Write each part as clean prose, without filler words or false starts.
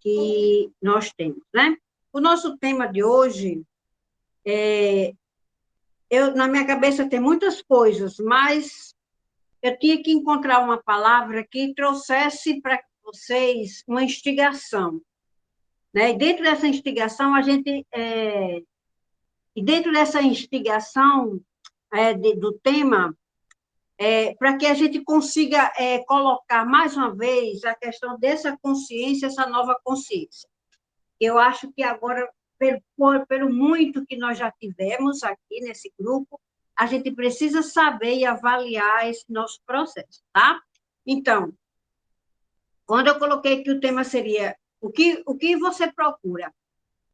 que nós temos, né? O nosso tema de hoje, na minha cabeça tem muitas coisas, mas eu tinha que encontrar uma palavra que trouxesse para vocês uma instigação, né? E dentro dessa instigação, do tema, para que a gente consiga colocar mais uma vez a questão dessa consciência, essa nova consciência. Eu acho que agora, pelo muito que nós já tivemos aqui nesse grupo, a gente precisa saber e avaliar esse nosso processo, tá? Então, quando eu coloquei que o tema seria o que você procura,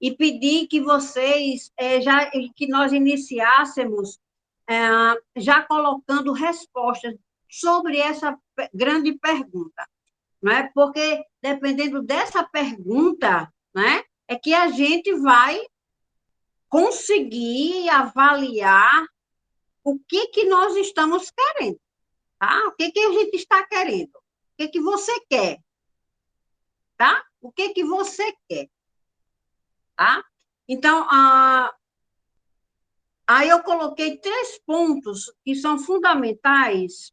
e pedi que vocês, que nós iniciássemos já colocando respostas sobre essa grande pergunta, né? Porque dependendo dessa pergunta, né, é que a gente vai conseguir avaliar o que nós estamos querendo, tá? O que a gente está querendo? O que você quer, tá? O que você quer, tá? Então, aí eu coloquei 3 pontos que são fundamentais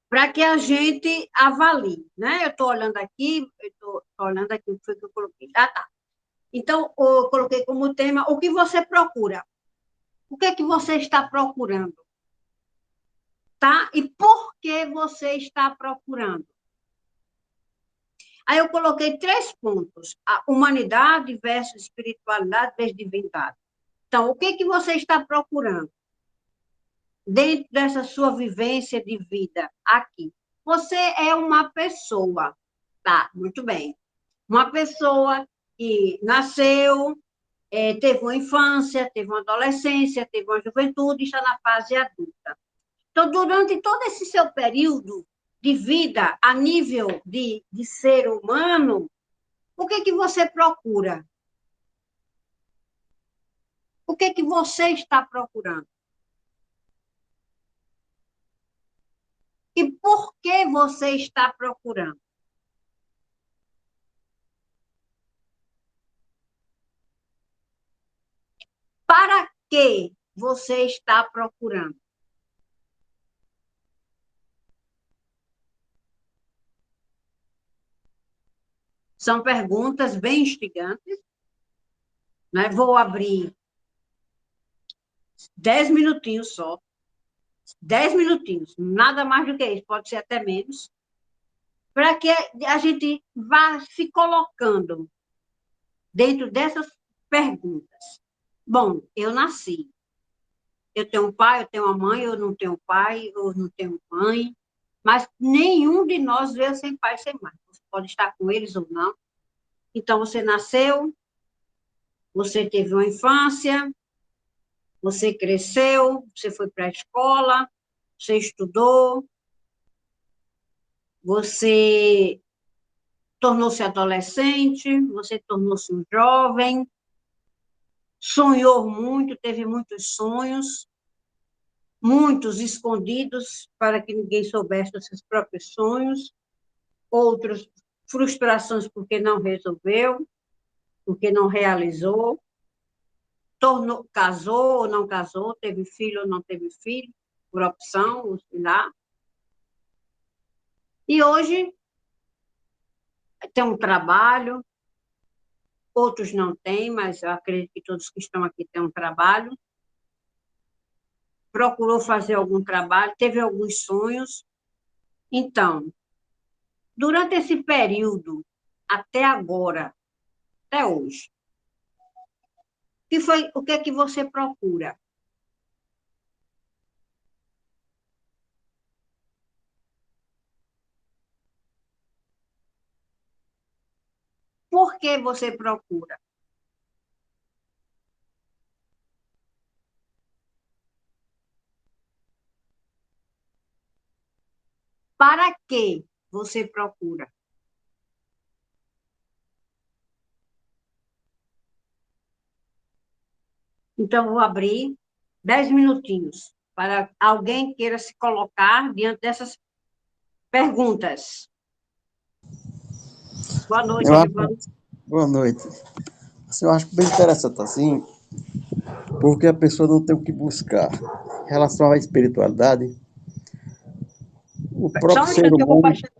para que a gente avalie, né? Eu estou olhando aqui, o que foi que eu coloquei. Ah, tá. Então, eu coloquei como tema o que você procura. O que é que você está procurando? Tá? E por que você está procurando? Aí eu coloquei 3 pontos. A humanidade versus espiritualidade versus divindade. Então, o que é que você está procurando? Dentro dessa sua vivência de vida aqui. Você é uma pessoa, tá? Muito bem. Uma pessoa que nasceu, teve uma infância, teve uma adolescência, teve uma juventude, está na fase adulta. Então, durante todo esse seu período de vida, a nível de ser humano, o que você procura? O que você está procurando? E por que você está procurando? Para que você está procurando? São perguntas bem instigantes, né? Vou abrir 10 minutinhos só, 10 minutinhos, nada mais do que isso, pode ser até menos, para que a gente vá se colocando dentro dessas perguntas. Bom, eu nasci, eu tenho um pai, eu tenho uma mãe, eu não tenho pai, eu não tenho mãe, mas nenhum de nós veio sem pai e sem mãe. Você pode estar com eles ou não. Então, você nasceu, você teve uma infância, você cresceu, você foi para a escola, você estudou, você tornou-se adolescente, você tornou-se um jovem, sonhou muito, teve muitos sonhos, muitos escondidos para que ninguém soubesse dos seus próprios sonhos, outros frustrações porque não resolveu, porque não realizou, casou ou não casou, teve filho ou não teve filho, por opção, sei lá. E hoje tem um trabalho, outros não têm, mas eu acredito que todos que estão aqui têm um trabalho. Procurou fazer algum trabalho, teve alguns sonhos. Então, durante esse período, até agora, até hoje, o que é que você procura? Por que você procura? Para que você procura? Então, vou abrir 10 minutinhos para alguém queira se colocar diante dessas perguntas. Boa noite, Eu acho, Gilvan. boa noite. Assim, eu acho bem interessante assim, porque a pessoa não tem o que buscar. Em relação à espiritualidade, o Só próprio um ser instante que eu vou humano baixar.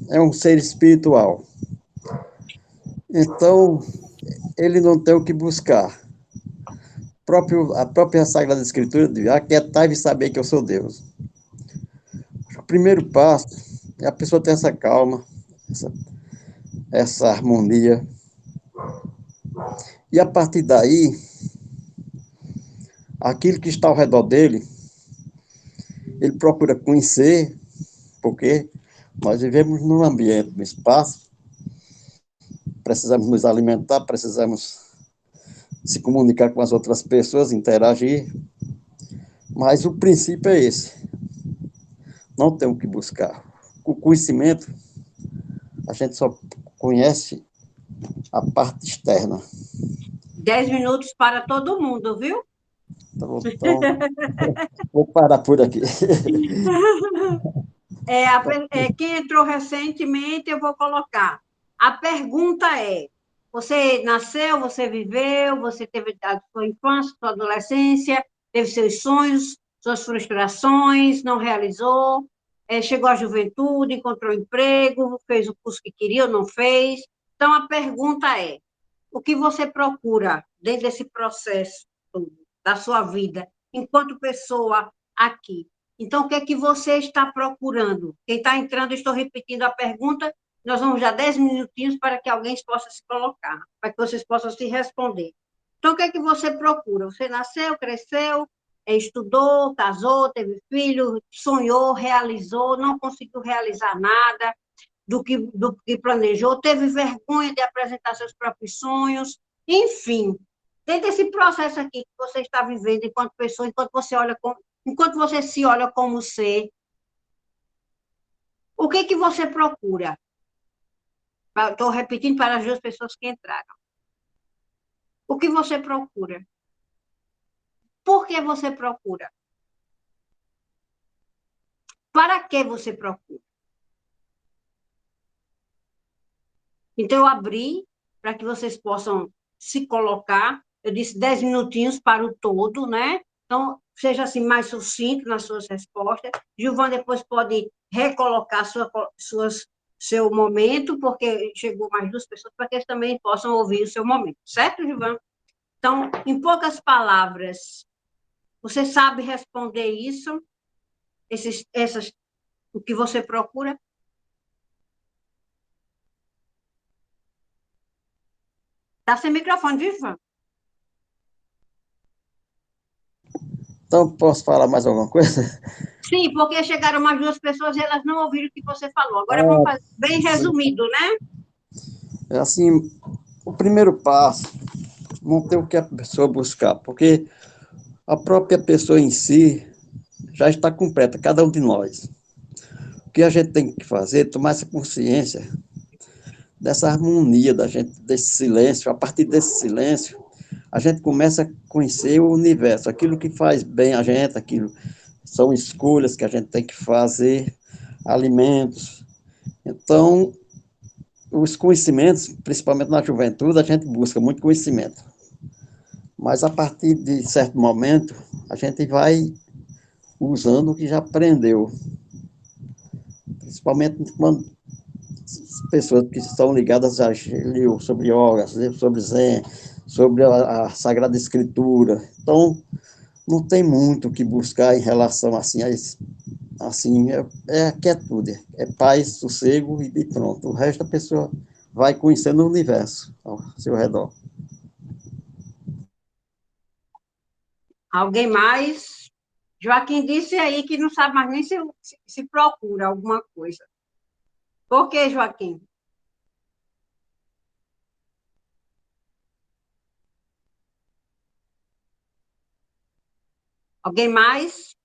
é um ser espiritual. Então, ele não tem o que buscar. A própria Sagrada Escritura diz: aquietai e saber que eu sou Deus. O primeiro passo é a pessoa ter essa calma, essa, essa harmonia. E a partir daí, aquilo que está ao redor dele, ele procura conhecer, porque nós vivemos num ambiente, num espaço, precisamos nos alimentar, precisamos se comunicar com as outras pessoas, interagir, mas o princípio é esse, não tem o que buscar. O conhecimento, a gente só conhece a parte externa. 10 minutos para todo mundo, viu? Então vou parar por aqui. Quem entrou recentemente, eu vou colocar. A pergunta é: você nasceu, você viveu, você teve a sua infância, sua adolescência, teve seus sonhos, suas frustrações, não realizou, chegou à juventude, encontrou emprego, fez o curso que queria ou não fez. Então, a pergunta é: o que você procura dentro desse processo da sua vida, enquanto pessoa aqui? Então, o que é que você está procurando? Quem está entrando, estou repetindo a pergunta, nós vamos dar 10 minutinhos para que alguém possa se colocar, para que vocês possam se responder. Então, o que é que você procura? Você nasceu, cresceu, estudou, casou, teve filho, sonhou, realizou, não conseguiu realizar nada do que planejou, teve vergonha de apresentar seus próprios sonhos, enfim, dentro desse processo aqui que você está vivendo enquanto pessoa, enquanto você se olha como ser, o que que você procura? Estou repetindo para as duas pessoas que entraram. O que você procura? Por que você procura? Para que você procura? Então, eu abri para que vocês possam se colocar. Eu disse 10 minutinhos para o todo, né? Então, seja assim mais sucinto nas suas respostas. Gilvan depois pode recolocar seu momento, porque chegou mais duas pessoas, para que eles também possam ouvir o seu momento, certo, Gilvan? Então, em poucas palavras, você sabe responder isso? O que você procura? Está sem microfone, viu, Gilvan? Então, posso falar mais alguma coisa? Sim, porque chegaram mais duas pessoas e elas não ouviram o que você falou. Agora vamos Ah, fazer bem sim. resumido, né? É assim, o primeiro passo, não tem o que a pessoa buscar, porque a própria pessoa em si já está completa, cada um de nós. O que a gente tem que fazer é tomar essa consciência dessa harmonia da gente, desse silêncio. A partir desse silêncio, a gente começa a conhecer o universo, aquilo que faz bem a gente, aquilo são escolhas que a gente tem que fazer, alimentos. Então, os conhecimentos, principalmente na juventude, a gente busca muito conhecimento. Mas a partir de certo momento, a gente vai usando o que já aprendeu. Principalmente quando pessoas que estão ligadas a sobre yoga, sobre zen, sobre a Sagrada Escritura. Então, não tem muito o que buscar em relação assim a isso. Assim, é quietude, é paz, sossego e pronto. O resto a pessoa vai conhecendo o universo ao seu redor. Alguém mais? Joaquim disse aí que não sabe mais nem se procura alguma coisa. Por que, Joaquim? Alguém mais?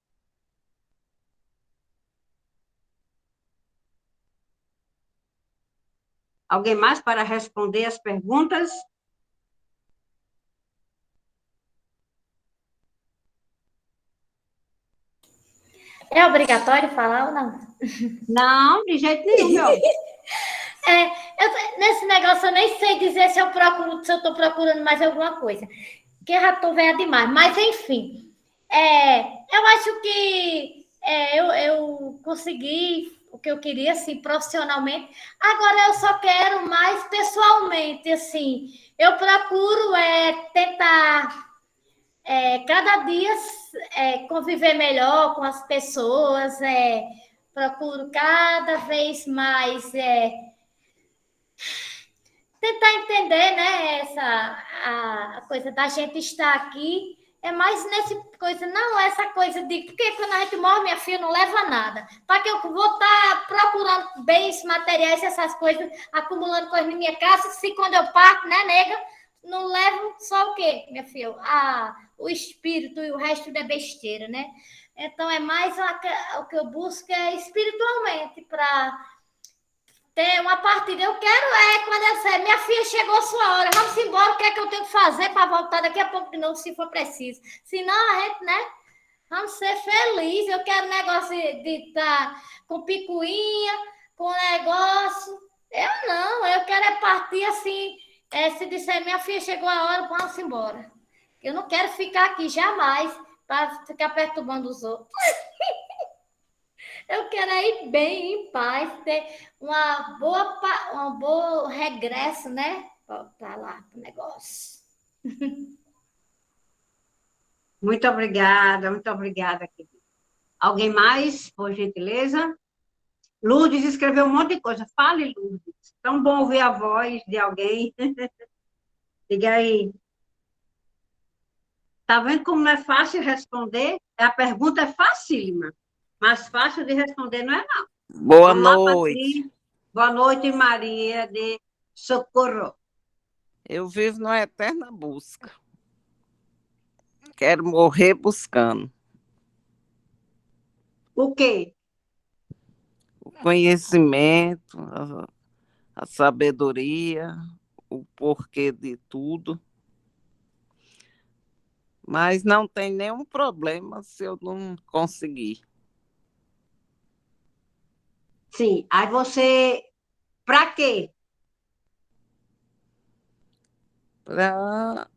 Alguém mais para responder as perguntas? É obrigatório falar ou não? Não, de jeito nenhum, meu. Nesse negócio eu nem sei dizer se eu estou procurando mais alguma coisa, porque eu já estou velha demais. Mas, enfim, eu acho que eu consegui o que eu queria, assim, profissionalmente. Agora eu só quero mais pessoalmente, assim. Eu procuro tentar cada dia conviver melhor com as pessoas, procuro cada vez mais tentar entender, né, a coisa da gente estar aqui, é mais nessa coisa, não essa coisa de, porque quando a gente morre, minha filha, não leva nada. Para que eu vou estar procurando bens materiais, essas coisas, acumulando coisas na minha casa, se quando eu parto, né, nega, não levo só o quê, minha filha? O espírito e o resto é besteira, né? Então, é mais o que eu busco espiritualmente, para ter uma partida. Eu quero quando eu disser, minha filha, chegou a sua hora, vamos embora, o que é que eu tenho que fazer para voltar daqui a pouco de novo, se for preciso. Senão a gente, né, vamos ser felizes. Eu quero negócio de estar com picuinha, com negócio. Eu não, eu quero partir assim, se disser, minha filha, chegou a hora, vamos embora. Eu não quero ficar aqui jamais para ficar perturbando os outros. Eu quero ir bem, em paz, ter um bom regresso, né? Para lá, para o negócio. Muito obrigada, querida. Alguém mais, por gentileza? Lourdes escreveu um monte de coisa. Fale, Lourdes. Tão bom ouvir a voz de alguém. Diga aí. Tá vendo como não é fácil responder? A pergunta é facílima, mas fácil de responder não é, não. Boa Vamos lá, noite. Patrícia. Boa noite, Maria de Socorro. Eu vivo numa eterna busca. Quero morrer buscando O quê? o conhecimento, a sabedoria, o porquê de tudo. Mas não tem nenhum problema se eu não conseguir. Sim. Aí você. Para quê? Pra,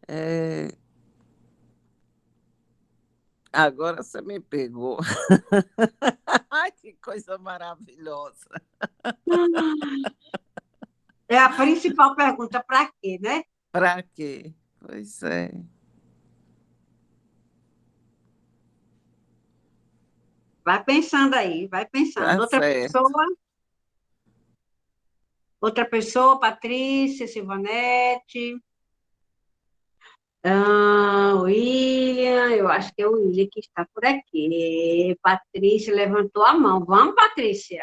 é, Agora você me pegou. Ai, que coisa maravilhosa. É a principal pergunta, para quê, né? Para quê? Pois é. Vai pensando aí, vai pensando. Tá certo. Outra pessoa, Patrícia, Silvanete. William, eu acho que é o William que está por aqui. Patrícia levantou a mão. Vamos, Patrícia.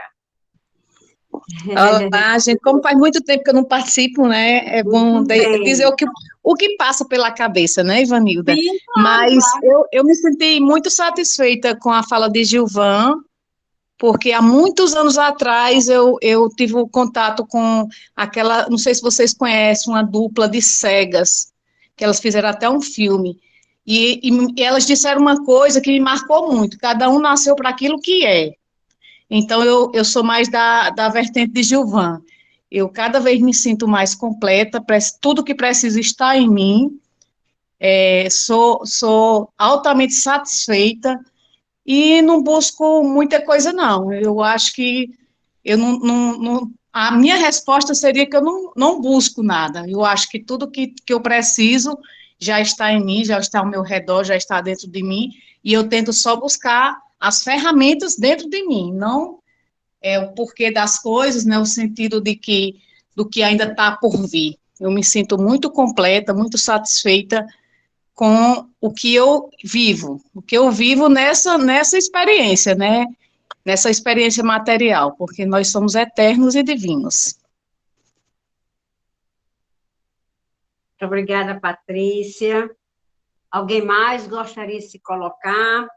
Olá, gente, como faz muito tempo que eu não participo, né? É bom Muito bem. dizer o que passa pela cabeça, né, Ivanilda? Sim, claro, Mas claro. eu me senti muito satisfeita com a fala de Gilvan, porque há muitos anos atrás eu tive o contato com aquela, não sei se vocês conhecem, uma dupla de cegas, que elas fizeram até um filme. E elas disseram uma coisa que me marcou muito: cada um nasceu para aquilo que é. Então, eu sou mais da vertente de Gilvan. Eu cada vez me sinto mais completa, tudo que precisa está em mim, sou altamente satisfeita e não busco muita coisa, não. Eu acho que eu a minha resposta seria que eu não busco nada. Eu acho que tudo que eu preciso já está em mim, já está ao meu redor, já está dentro de mim, e eu tento só buscar as ferramentas dentro de mim, não o porquê das coisas, né, o sentido do que ainda está por vir. Eu me sinto muito completa, muito satisfeita com o que eu vivo nessa experiência, né, nessa experiência material, porque nós somos eternos e divinos. Muito obrigada, Patrícia. Alguém mais gostaria de se colocar?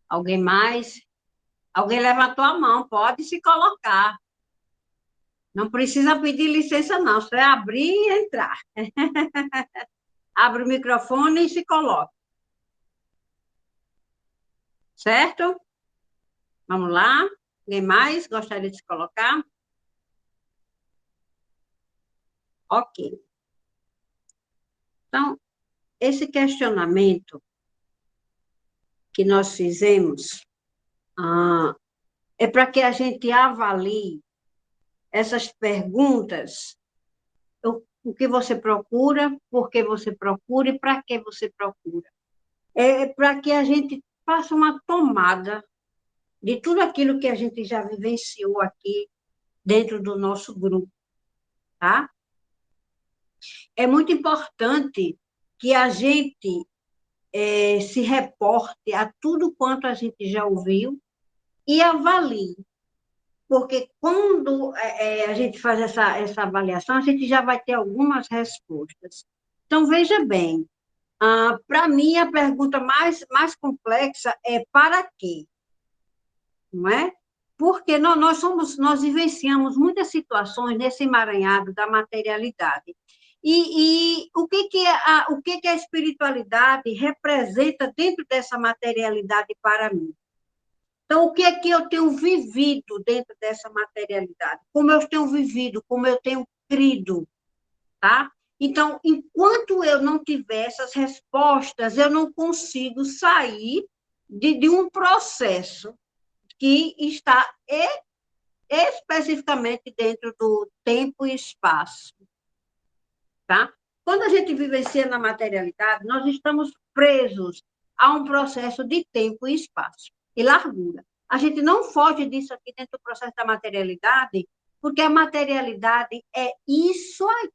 Alguém mais? Alguém levantou a mão, pode se colocar. Não precisa pedir licença, não. Só é abrir e entrar. Abre o microfone e se coloca. Certo? Vamos lá. Alguém mais gostaria de se colocar? Ok. Então, esse questionamento que nós fizemos é para que a gente avalie essas perguntas, o que você procura, por que você procura e para que você procura. É para que a gente faça uma tomada de tudo aquilo que a gente já vivenciou aqui dentro do nosso grupo, tá? É muito importante que a gente se reporte a tudo quanto a gente já ouviu e avalie, porque quando a gente faz essa avaliação, a gente já vai ter algumas respostas. Então, veja bem, para mim, a pergunta mais complexa é para quê? Não é? Porque nós vivenciamos muitas situações nesse emaranhado da materialidade. E o que a espiritualidade representa dentro dessa materialidade para mim? Então, o que é que eu tenho vivido dentro dessa materialidade? Como eu tenho vivido, como eu tenho crido, tá? Então, enquanto eu não tiver essas respostas, eu não consigo sair de um processo que está especificamente dentro do tempo e espaço, tá? Quando a gente vivencia na materialidade, nós estamos presos a um processo de tempo e espaço e largura. A gente não foge disso aqui dentro do processo da materialidade, porque a materialidade é isso aí.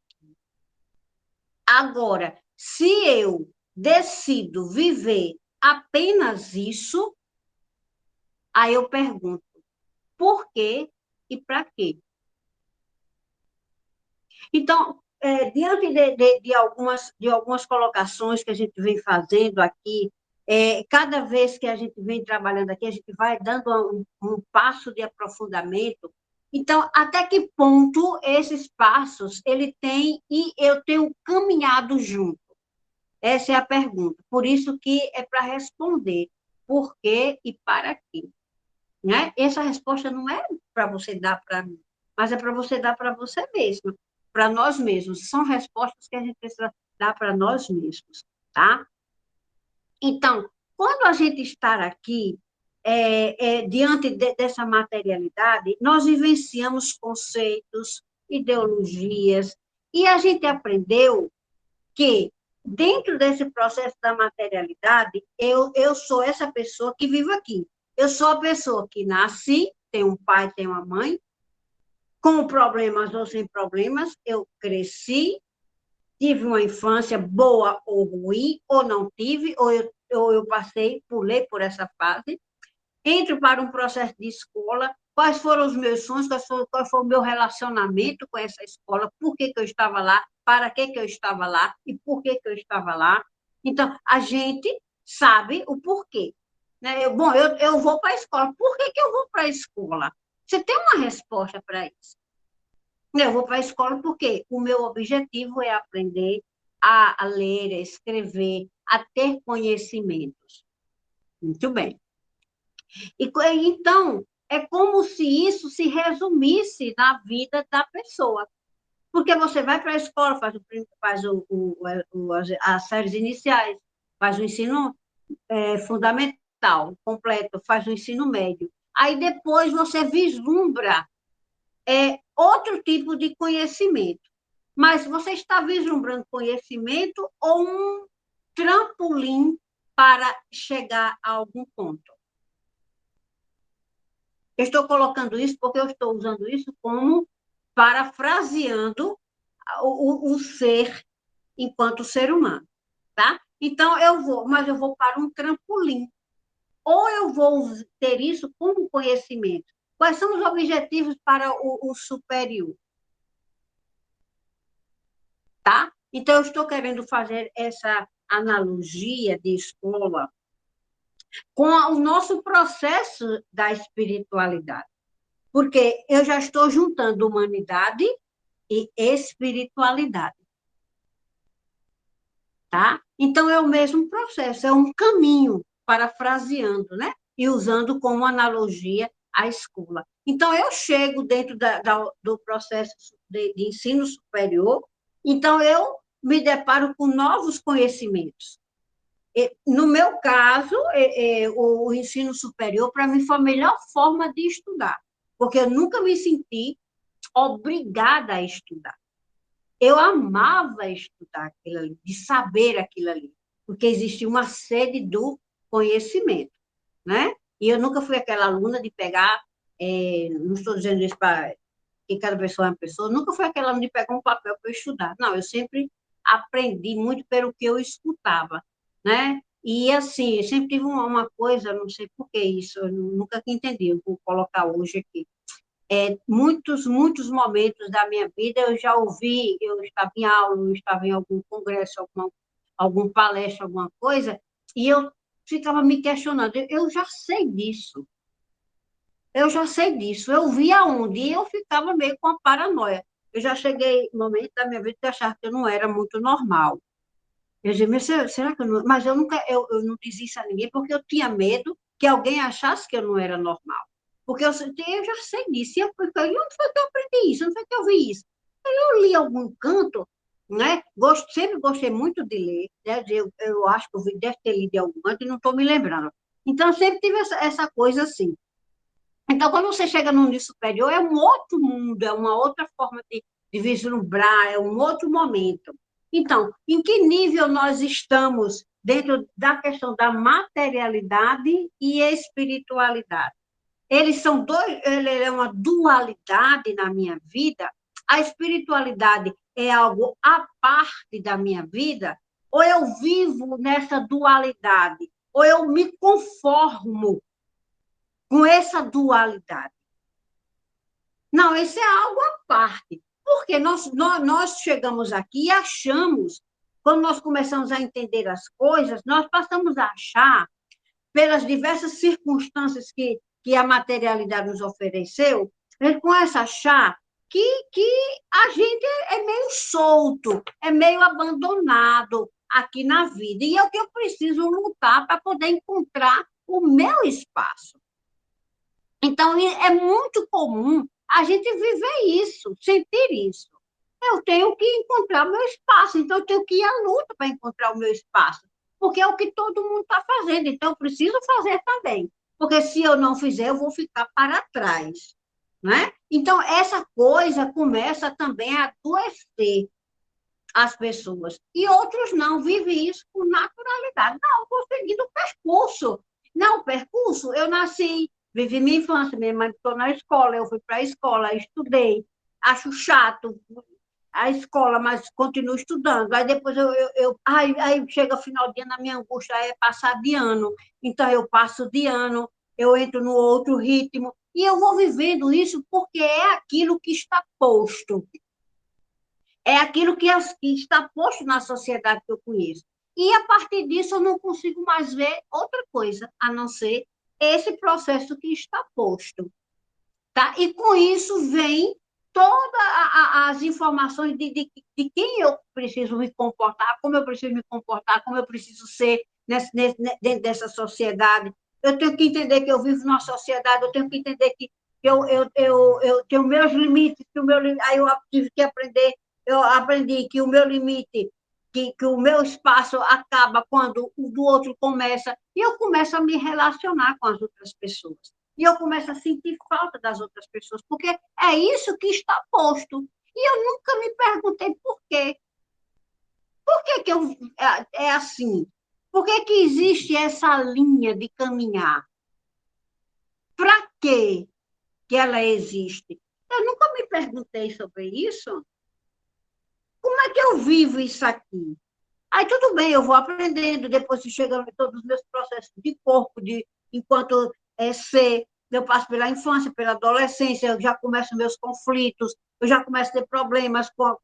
Agora, se eu decido viver apenas isso, aí eu pergunto, por quê e para quê? Então, diante de algumas colocações que a gente vem fazendo aqui, cada vez que a gente vem trabalhando aqui, a gente vai dando um passo de aprofundamento. Então, até que ponto esses passos ele tem e eu tenho caminhado junto? Essa é a pergunta. Por isso que é para responder por quê e para quê. Né? Essa resposta não é para você dar para mim, mas é para você dar para você mesmo, para nós mesmos. São respostas que a gente precisa dar para nós mesmos, tá? Então, quando a gente está aqui, diante dessa materialidade, nós vivenciamos conceitos, ideologias, e a gente aprendeu que, dentro desse processo da materialidade, eu sou essa pessoa que vive aqui. Eu sou a pessoa que nasci, tem um pai, tem uma mãe, com problemas ou sem problemas, eu cresci, tive uma infância boa ou ruim, ou não tive, ou eu pulei por essa fase, entro para um processo de escola, quais foram os meus sonhos, qual foi o meu relacionamento com essa escola, por que eu estava lá, para que eu estava lá e por que eu estava lá. Então, a gente sabe o porquê. Né? Eu vou para a escola. Por que eu vou para a escola? Você tem uma resposta para isso. Eu vou para a escola porque o meu objetivo é aprender a ler, a escrever, a ter conhecimentos. Muito bem. Então, é como se isso se resumisse na vida da pessoa. Porque você vai para a escola, faz as séries iniciais, faz o ensino fundamental, completo, faz o ensino médio. Aí depois você vislumbra outro tipo de conhecimento. Mas você está vislumbrando conhecimento ou um trampolim para chegar a algum ponto? Eu estou colocando isso porque eu estou usando isso como parafraseando o ser enquanto ser humano, tá? Então, mas eu vou para um trampolim. Ou eu vou ter isso como conhecimento. Quais são os objetivos para o superior? Tá? Então, eu estou querendo fazer essa analogia de escola com o nosso processo da espiritualidade. Porque eu já estou juntando humanidade e espiritualidade. Tá? Então, é o mesmo processo, é um caminho, parafraseando, né? e usando como analogia a escola. Então, eu chego dentro do processo de ensino superior, então eu me deparo com novos conhecimentos. No meu caso, o ensino superior, para mim, foi a melhor forma de estudar, porque eu nunca me senti obrigada a estudar. Eu amava estudar aquilo ali, de saber aquilo ali, porque existia uma sede do conhecimento, né? E eu nunca fui aquela aluna de pegar, não estou dizendo isso para que cada pessoa é uma pessoa, nunca fui aquela aluna de pegar um papel para estudar. Não, eu sempre aprendi muito pelo que eu escutava, né? E, assim, eu sempre tive uma coisa, não sei por que isso, eu nunca entendi, eu vou colocar hoje aqui. Muitos momentos da minha vida eu já ouvi, eu estava em aula, eu estava em algum congresso, algum palestra, alguma coisa, e eu ficava me questionando, eu já sei disso, eu vi aonde, e eu ficava meio com a paranoia. Eu já cheguei no momento da minha vida que eu achava que eu não era muito normal. Eu dizia, mas será que eu não... Mas eu nunca, eu não dizia isso a ninguém, porque eu tinha medo que alguém achasse que eu não era normal. Porque eu já sei disso. E onde foi que eu aprendi isso? Onde foi que eu vi isso? Eu li em algum canto, né? Sempre gostei muito de ler, né? Eu acho que deve ter lido em algum canto e não estou me lembrando. Então, sempre tive essa coisa assim. Então, quando você chega no nível superior, é um outro mundo, é uma outra forma de vislumbrar, é um outro momento. Então, em que nível nós estamos dentro da questão da materialidade e espiritualidade? Eles são dois, ele é uma dualidade na minha vida. A espiritualidade é algo à parte da minha vida, ou eu vivo nessa dualidade, ou eu me conformo com essa dualidade. Não, isso é algo à parte. Porque nós chegamos aqui e achamos, quando nós começamos a entender as coisas, nós passamos a achar, pelas diversas circunstâncias que a materialidade nos ofereceu, a gente começa a achar que a gente é meio solto, é meio abandonado aqui na vida. E é o que eu preciso lutar para poder encontrar o meu espaço. Então, é muito comum a gente viver isso, sentir isso. Eu tenho que encontrar o meu espaço, então eu tenho que ir à luta para encontrar o meu espaço, porque é o que todo mundo está fazendo, então eu preciso fazer também, porque se eu não fizer, eu vou ficar para trás. Né? Então, essa coisa começa também a adoecer as pessoas, e outros não vivem isso com naturalidade. Não, vou seguindo o percurso. Não, o percurso, eu nasci, vivi minha infância, minha mãe ficou na escola, eu fui para a escola, estudei, acho chato a escola, mas continuo estudando. Aí depois aí chega o final de ano, a minha angústia é passar de ano. Então eu passo de ano, eu entro no outro ritmo, e eu vou vivendo isso porque é aquilo que está posto. É aquilo que está posto na sociedade que eu conheço. E, a partir disso, eu não consigo mais ver outra coisa, a não ser esse processo que está posto. Tá? E, com isso, vem todas as informações de quem eu preciso me comportar, como eu preciso me comportar, como eu preciso ser dentro dessa sociedade. Eu tenho que entender que eu vivo numa sociedade, eu tenho que entender que eu tenho meus limites, aí eu tive que aprender, eu aprendi que o meu limite, que o meu espaço acaba quando o do outro começa, e eu começo a me relacionar com as outras pessoas. E eu começo a sentir falta das outras pessoas, porque é isso que está posto. E eu nunca me perguntei por quê. Por que, é assim? Por que existe essa linha de caminhar? Para quê que ela existe? Eu nunca me perguntei sobre isso. Como é que eu vivo isso aqui? Aí tudo bem, eu vou aprendendo, depois que chegam todos os meus processos de corpo, enquanto ser, eu passo pela infância, pela adolescência, eu já começo meus conflitos, eu já começo a ter problemas com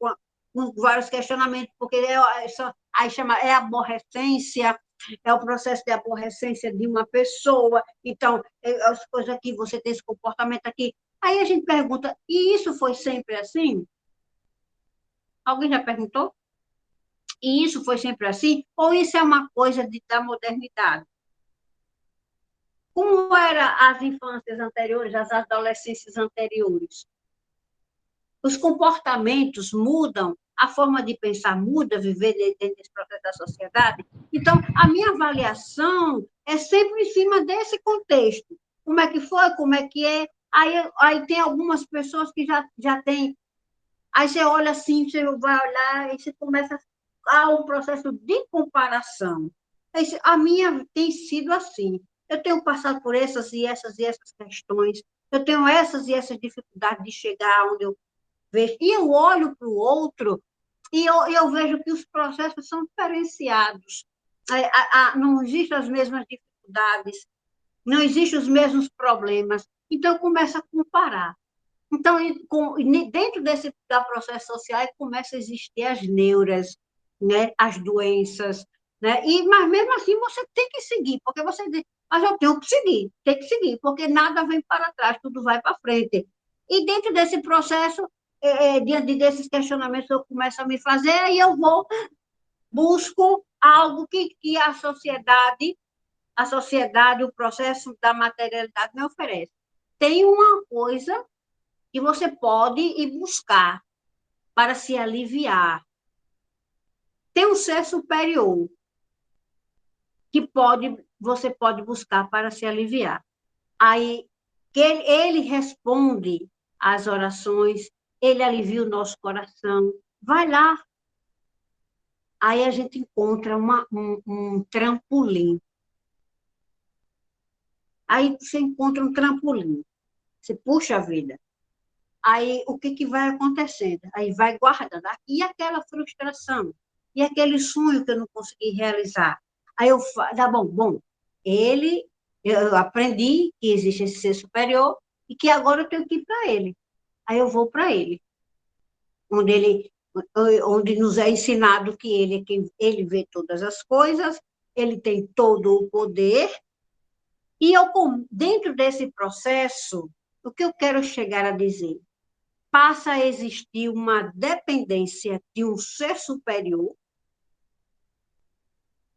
vários questionamentos, porque aí chama, é aborrecência, é o processo de aborrecência de uma pessoa, então, as coisas aqui, você tem esse comportamento aqui. Aí a gente pergunta, e isso foi sempre assim? Alguém já perguntou? E isso foi sempre assim? Ou isso é uma coisa da modernidade? Como eram as infâncias anteriores, as adolescências anteriores? Os comportamentos mudam, a forma de pensar muda, viver dentro desse processo da sociedade. Então, a minha avaliação é sempre em cima desse contexto. Como é que foi, como é que é. Aí tem algumas pessoas que já têm. Aí você olha assim, você vai olhar, e você começa a um processo de comparação. A minha tem sido assim. Eu tenho passado por essas e essas e essas questões. Eu tenho essas e essas dificuldades de chegar onde eu vejo. E eu olho para o outro e eu vejo que os processos são diferenciados. Não existem as mesmas dificuldades, não existem os mesmos problemas. Então, eu começo a comparar. Então, dentro desse da processo social, começa a existir as neuras, né? As doenças, né? Mas mesmo assim você tem que seguir, porque você diz, mas eu tenho que seguir, tem que seguir, porque nada vem para trás, tudo vai para frente. E dentro desse processo, diante desses questionamentos, eu começo a me fazer, e eu busco algo que a sociedade, o processo da materialidade me oferece. Tem uma coisa que você pode ir buscar para se aliviar. Tem um ser superior que você pode buscar para se aliviar. Aí que ele responde às orações, ele alivia o nosso coração. Vai lá. Aí a gente encontra um trampolim. Aí você encontra um trampolim. Você puxa a vida. Aí, o que vai acontecendo? Aí vai guardando. E aquela frustração? E aquele sonho que eu não consegui realizar? Aí eu falo, tá bom, eu aprendi que existe esse ser superior e que agora eu tenho que ir para ele. Aí eu vou para ele, onde nos é ensinado que ele vê todas as coisas, ele tem todo o poder, e dentro desse processo, o que eu quero chegar a dizer? Passa a existir uma dependência de um ser superior.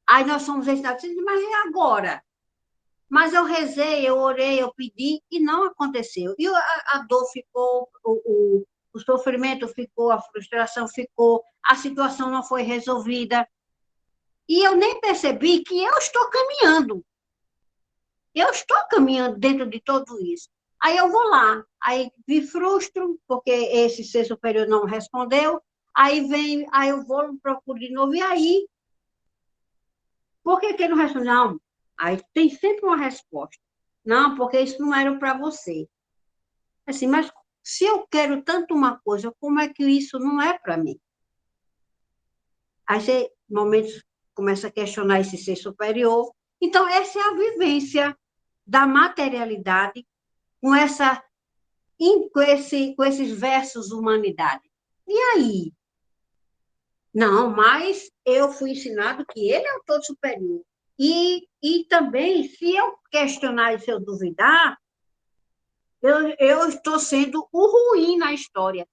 Aí nós somos ensinados, mas e agora? Mas eu rezei, eu orei, eu pedi e não aconteceu. E a dor ficou, o sofrimento ficou, a frustração ficou, a situação não foi resolvida. E eu nem percebi que eu estou caminhando. Eu estou caminhando dentro de tudo isso. Aí eu vou lá, aí me frustro, porque esse ser superior não respondeu, aí eu vou, procuro de novo, e aí, por que ele não respondeu? Não, aí tem sempre uma resposta. Não, porque isso não era para você. Assim, mas se eu quero tanto uma coisa, como é que isso não é para mim? Aí você, momentos, começa a questionar esse ser superior. Então, essa é a vivência da materialidade com com esses versos humanidade. E aí? Não, mas eu fui ensinado que ele é o todo superior. E também, se eu questionar e se eu duvidar, eu estou sendo o ruim na história.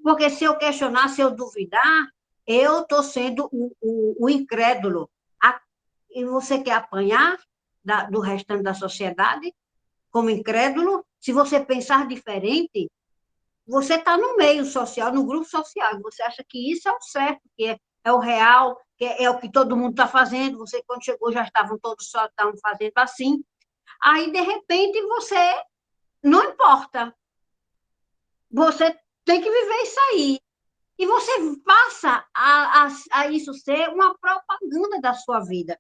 Porque se eu questionar, se eu duvidar, eu estou sendo o incrédulo. E você quer apanhar do restante da sociedade como incrédulo? Se você pensar diferente, você está no meio social, no grupo social, e você acha que isso é o certo, que é o real, que é o que todo mundo está fazendo. Você, quando chegou, já estavam todos só estavam fazendo assim. Aí, de repente, você não importa. Você tem que viver isso aí. E você passa a isso ser uma propaganda da sua vida.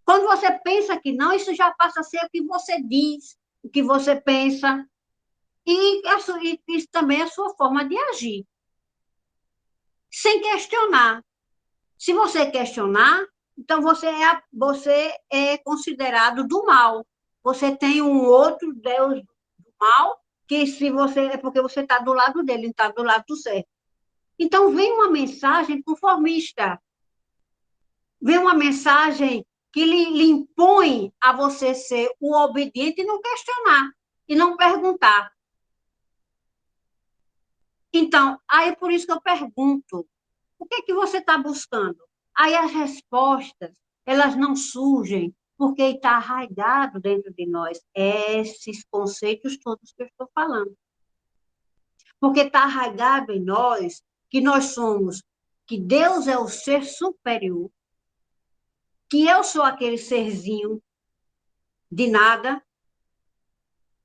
Quando você pensa que não, isso já passa a ser o que você diz, o que você pensa. E isso também é a sua forma de agir, sem questionar. Se você questionar, então você é considerado do mal. Você tem um outro Deus do mal, que se você é porque você está do lado dele, não está do lado do certo. Então, vem uma mensagem conformista, vem uma mensagem que lhe impõe a você ser o obediente e não questionar, e não perguntar. Então, aí por isso que eu pergunto, o que é que você está buscando? Aí as respostas, elas não surgem porque está arraigado dentro de nós esses conceitos todos que eu estou falando. Porque está arraigado em nós que nós somos, que Deus é o ser superior, que eu sou aquele serzinho de nada,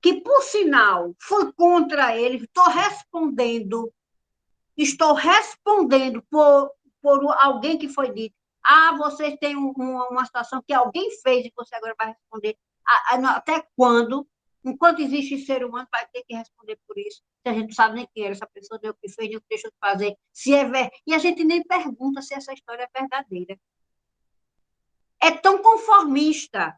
que, por sinal, fui contra ele, estou respondendo por alguém que foi dito. Ah, você tem uma situação que alguém fez e você agora vai responder. Até quando? Enquanto existe ser humano, vai ter que responder por isso. Se a gente não sabe nem quem era essa pessoa, nem o que fez, nem o que deixou de fazer. Se é ver... E a gente nem pergunta se essa história é verdadeira. É tão conformista,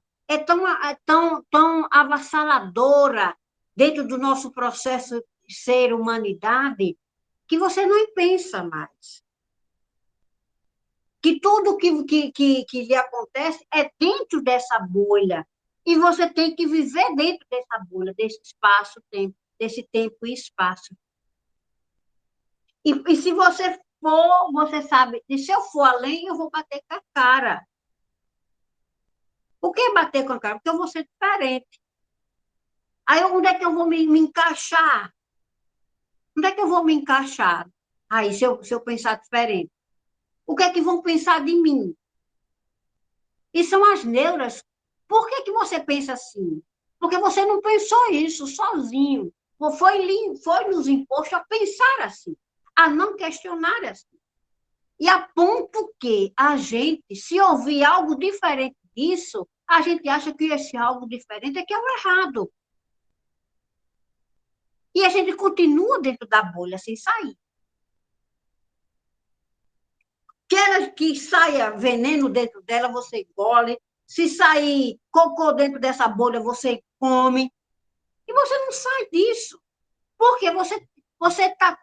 tão avassaladora dentro do nosso processo de ser humanidade, que você não pensa mais. Que tudo que lhe acontece é dentro dessa bolha. E você tem que viver dentro dessa bolha, desse espaço-tempo, desse tempo e espaço. E se você for, você sabe, e se eu for além, eu vou bater com a cara. Por que bater com a cara? Porque eu vou ser diferente. Aí onde é que eu vou me encaixar? Onde é que eu vou me encaixar? Aí, se eu pensar diferente. O que é que vão pensar de mim? E são as neuras. Por que você pensa assim? Porque você não pensou isso sozinho. Foi nos imposto a pensar assim, a não questionar assim. E a ponto que a gente, se ouvir algo diferente disso, a gente acha que esse algo diferente é que é o errado. E a gente continua dentro da bolha sem sair. Que saia veneno dentro dela, você engole. Se sair cocô dentro dessa bolha, você come. E você não sai disso. Porque você está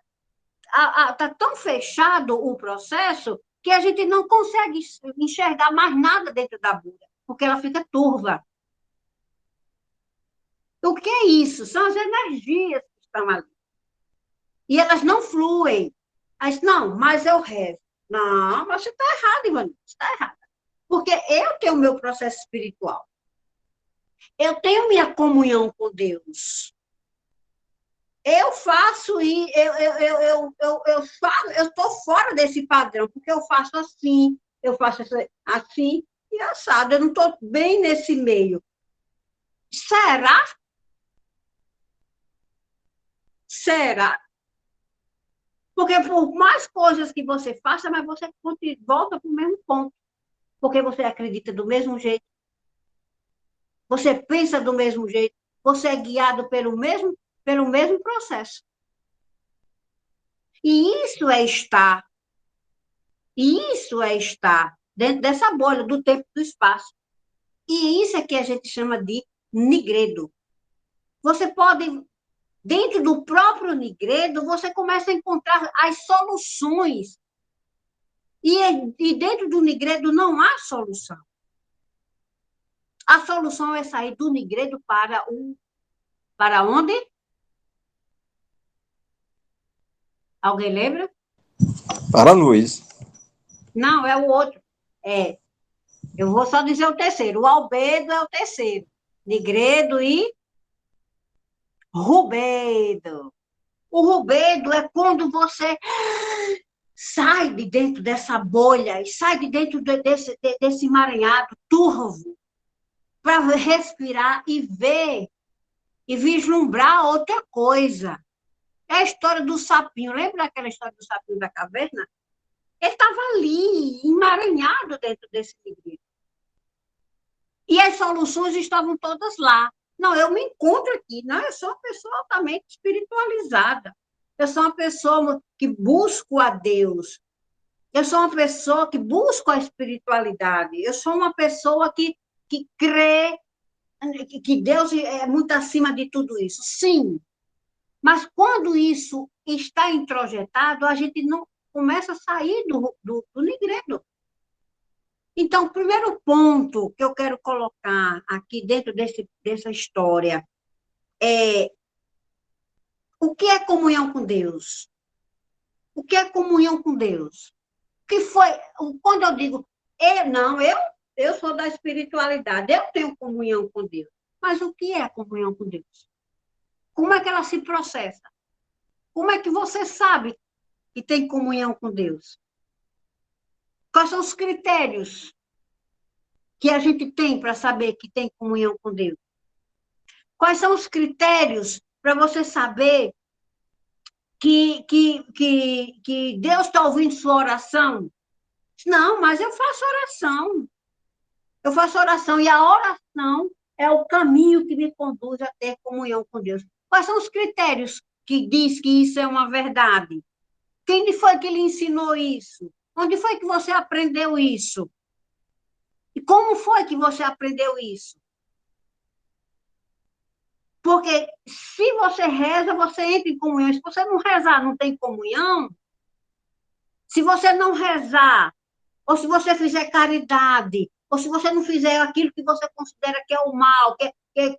tá tão fechado o processo que a gente não consegue enxergar mais nada dentro da bolha, porque ela fica turva. O que é isso? São as energias que estão ali. E elas não fluem. Mas, não, mas eu rezo. Não, você está errado, Ivani, você está errado. Porque eu tenho o meu processo espiritual. Eu tenho minha comunhão com Deus. Eu faço e eu estou fora desse padrão, porque eu faço assim, eu faço assim, e assado, eu não estou bem nesse meio. Será? Será? Porque por mais coisas que você faça, mas você volta para o mesmo ponto. Porque você acredita do mesmo jeito, você pensa do mesmo jeito, você é guiado pelo mesmo processo. E isso é estar dentro dessa bolha do tempo e do espaço. E isso é que a gente chama de nigredo. Você pode, dentro do próprio nigredo, você começa a encontrar as soluções. E dentro do nigredo não há solução. A solução é sair do nigredo para onde? Alguém lembra? Para a luz. Não, é o outro. Eu vou só dizer o terceiro. O albedo é o terceiro. Nigredo e rubedo. O rubedo é quando você sai de dentro dessa bolha e sai de dentro desse emaranhado turvo para respirar e ver e vislumbrar outra coisa. É a história do sapinho. Lembra daquela história do sapinho da caverna? Ele estava ali, emaranhado dentro desse livro. E as soluções estavam todas lá. Não, eu me encontro aqui. Não, eu sou uma pessoa altamente espiritualizada. Eu sou uma pessoa que busco a Deus. Eu sou uma pessoa que busca a espiritualidade. Eu sou uma pessoa que crê que Deus é muito acima de tudo isso. Sim, mas quando isso está introjetado, a gente não começa a sair do nigredo. Então, o primeiro ponto que eu quero colocar aqui dentro dessa história é o que é comunhão com Deus? O que é comunhão com Deus? Que foi, quando eu digo, eu sou da espiritualidade, eu tenho comunhão com Deus. Mas o que é a comunhão com Deus? Como é que ela se processa? Como é que você sabe que tem comunhão com Deus? Quais são os critérios que a gente tem para saber que tem comunhão com Deus? Quais são os critérios para você saber que Deus está ouvindo sua oração? Não, mas eu faço oração. Eu faço oração e a oração é o caminho que me conduz a ter comunhão com Deus. Quais são os critérios que diz que isso é uma verdade? Quem foi que lhe ensinou isso? Onde foi que você aprendeu isso? E como foi que você aprendeu isso? Porque se você reza, você entra em comunhão. Se você não rezar, não tem comunhão. Se você não rezar, ou se você fizer caridade, ou se você não fizer aquilo que você considera que é o mal, que é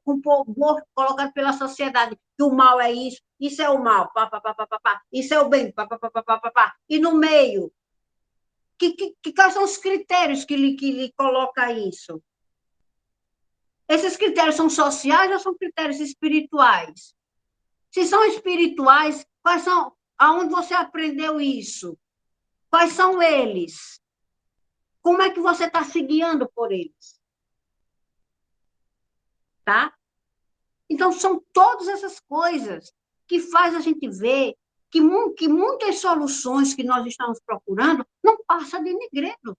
colocado pela sociedade, que o mal é isso é o mal, pá, pá, pá, pá, pá, pá, isso é o bem, pá, pá, pá, pá, pá, pá, pá. E no meio, quais são os critérios que lhe coloca isso? Esses critérios são sociais ou são critérios espirituais? Se são espirituais, quais são, aonde você aprendeu isso? Quais são eles? Como é que você está se guiando por eles? Tá? Então, são todas essas coisas que faz a gente ver que muitas soluções que nós estamos procurando não passam de Negredo.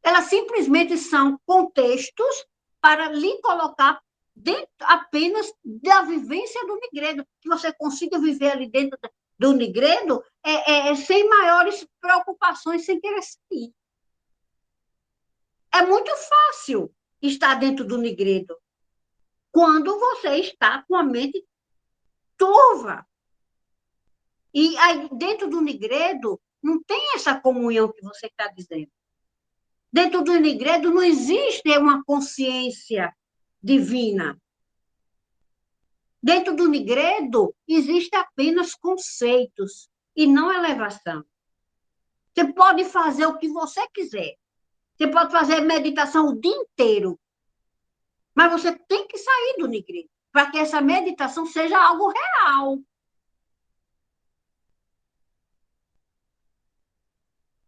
Elas simplesmente são contextos para lhe colocar dentro apenas da vivência do Negredo, que você consiga viver ali dentro do Negredo sem maiores preocupações, sem querer sair. É muito fácil estar dentro do Negredo quando você está com a mente turva. E aí, dentro do Negredo, não tem essa comunhão que você está dizendo. Dentro do Negredo não existe uma consciência divina. Dentro do Negredo existe apenas conceitos e não elevação. Você pode fazer o que você quiser. Você pode fazer meditação o dia inteiro. Mas você tem que sair do Negredo para que essa meditação seja algo real.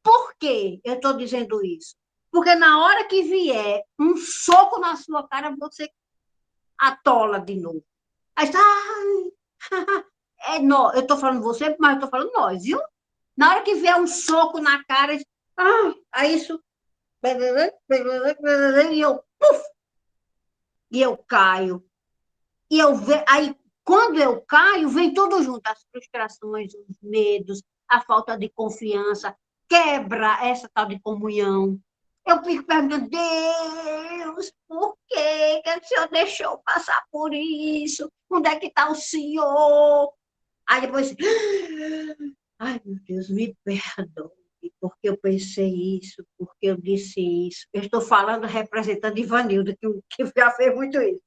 Por que eu estou dizendo isso? Porque na hora que vier um soco na sua cara, você atola de novo. Aí está. Eu estou falando você, mas eu estou falando nós, viu? Na hora que vier um soco na cara, aí isso. E eu, puf, e eu caio. Aí, quando eu caio, vem tudo junto: as frustrações, os medos, a falta de confiança, quebra essa tal de comunhão. Eu fico perguntando: Deus, por que o Senhor deixou passar por isso? Onde é que está o Senhor? Aí depois, ai, meu Deus, me perdoe, porque eu pensei isso, porque eu disse isso. Eu estou falando representando Ivanildo, que já fez muito isso.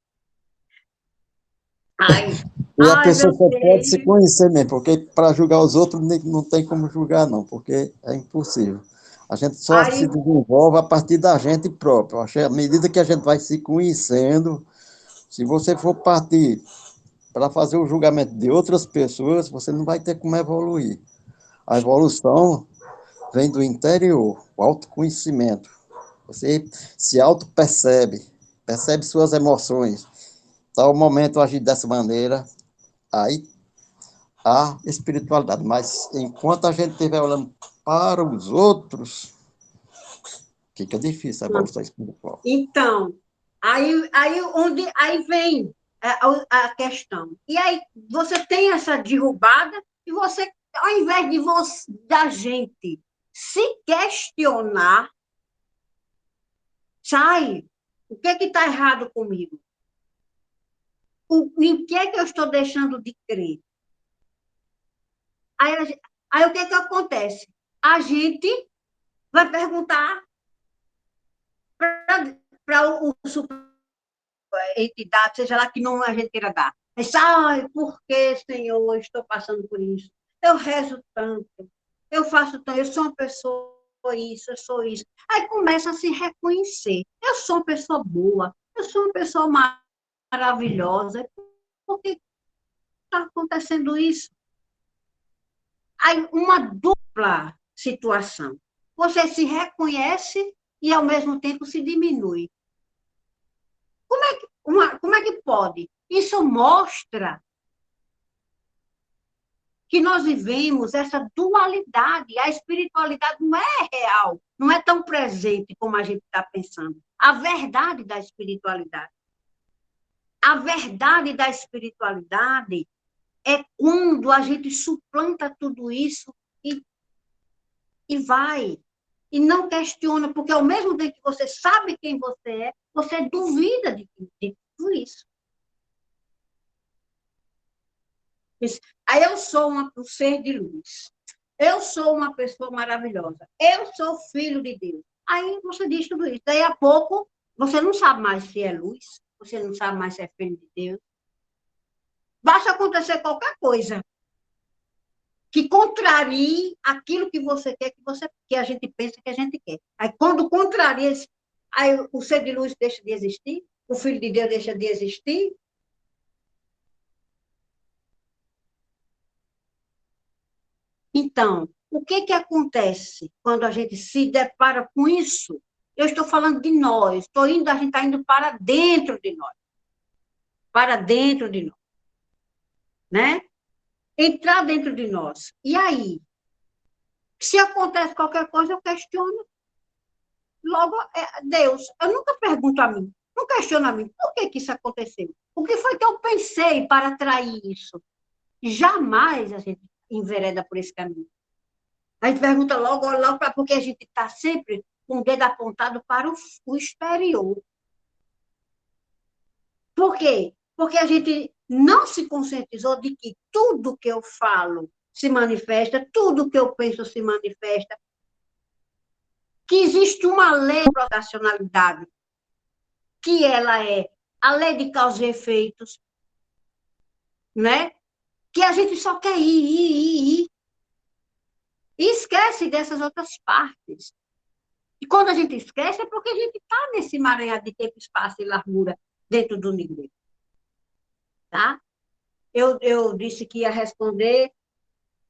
E a pessoa só pode se conhecer mesmo, porque para julgar os outros não tem como julgar, não, porque é impossível. A gente só se desenvolve a partir da gente próprio. À medida que a gente vai se conhecendo, se você for partir para fazer o julgamento de outras pessoas, você não vai ter como evoluir. A evolução vem do interior, o autoconhecimento. Você se auto-percebe, percebe suas emoções. Tal momento agir dessa maneira, aí há espiritualidade. Mas enquanto a gente estiver olhando para os outros, fica difícil a evolução espiritual. Então, aí vem a questão. E aí você tem essa derrubada e você, ao invés da gente se questionar, sai. O que está errado comigo? Em que é que eu estou deixando de crer? Aí o que acontece? A gente vai perguntar para o entidade, seja lá que não a gente queira dar. Mas, por que, Senhor, eu estou passando por isso? Eu rezo tanto, eu faço tanto, eu sou uma pessoa isso, eu sou isso. Aí começa a se reconhecer. Eu sou uma pessoa boa, eu sou uma pessoa maravilhosa. Por que está acontecendo isso? Aí uma dupla situação. Você se reconhece e, ao mesmo tempo, se diminui. Como é que pode? Isso mostra que nós vivemos essa dualidade. A espiritualidade não é real, não é tão presente como a gente está pensando. A verdade da espiritualidade. A verdade da espiritualidade é quando a gente suplanta tudo isso e vai. E não questiona, porque ao mesmo tempo que você sabe quem você duvida de tudo isso. Aí eu sou um ser de luz. Eu sou uma pessoa maravilhosa. Eu sou filho de Deus. Aí você diz tudo isso. Daí a pouco, você não sabe mais se é luz, você não sabe mais se é filho de Deus. Basta acontecer qualquer coisa que contrarie aquilo que você quer, que a gente pensa que a gente quer. Aí, quando contraria, aí o ser de luz deixa de existir, o filho de Deus deixa de existir. Então, o que acontece quando a gente se depara com isso? Eu estou falando de nós, a gente está indo para dentro de nós. Para dentro de nós. Né? Entrar dentro de nós. E aí? Se acontece qualquer coisa, eu questiono. Logo, Deus. Eu nunca pergunto a mim, não questiono a mim, por que isso aconteceu? O que foi que eu pensei para atrair isso? Jamais a gente envereda por esse caminho. A gente pergunta logo porque a gente está sempre com o dedo apontado para o exterior. Por quê? Porque a gente não se conscientizou de que tudo que eu falo se manifesta, tudo que eu penso se manifesta, que existe uma lei de proporcionalidade, que ela é a lei de causa e efeitos, né? Que a gente só quer ir. E esquece dessas outras partes. E quando a gente esquece, é porque a gente está nesse emaranhado de tempo, espaço e largura dentro do universo. Tá? Eu disse que ia responder.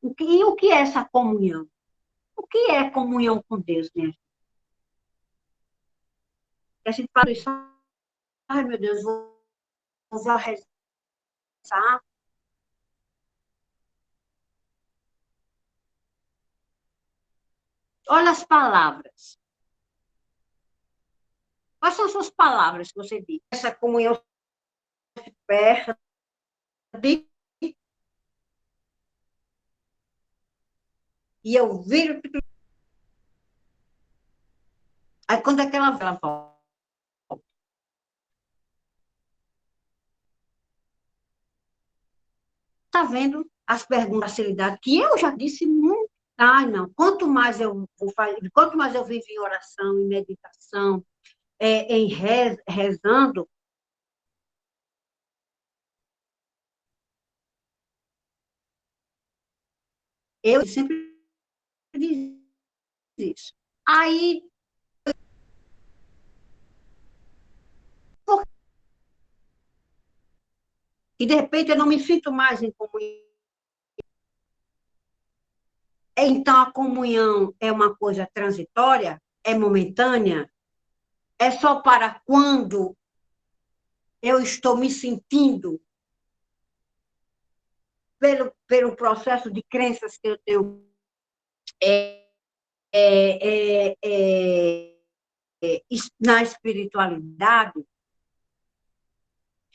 E o que é essa comunhão? O que é comunhão com Deus, minha gente? A gente fala isso, ai meu Deus, vou rezar. Olha as palavras. Quais são as suas palavras que você diz? Essa comunhão se perde. E eu viro. Aí quando é que ela volta? Está vendo as perguntas, facilidade, que eu já disse muito. Ai, não. Quanto mais eu vivo em oração, em meditação, rezando, eu sempre diz isso. Aí, e de repente eu não me sinto mais em comunhão. Então, a comunhão é uma coisa transitória, é momentânea, é só para quando eu estou me sentindo pelo processo de crenças que eu tenho na espiritualidade.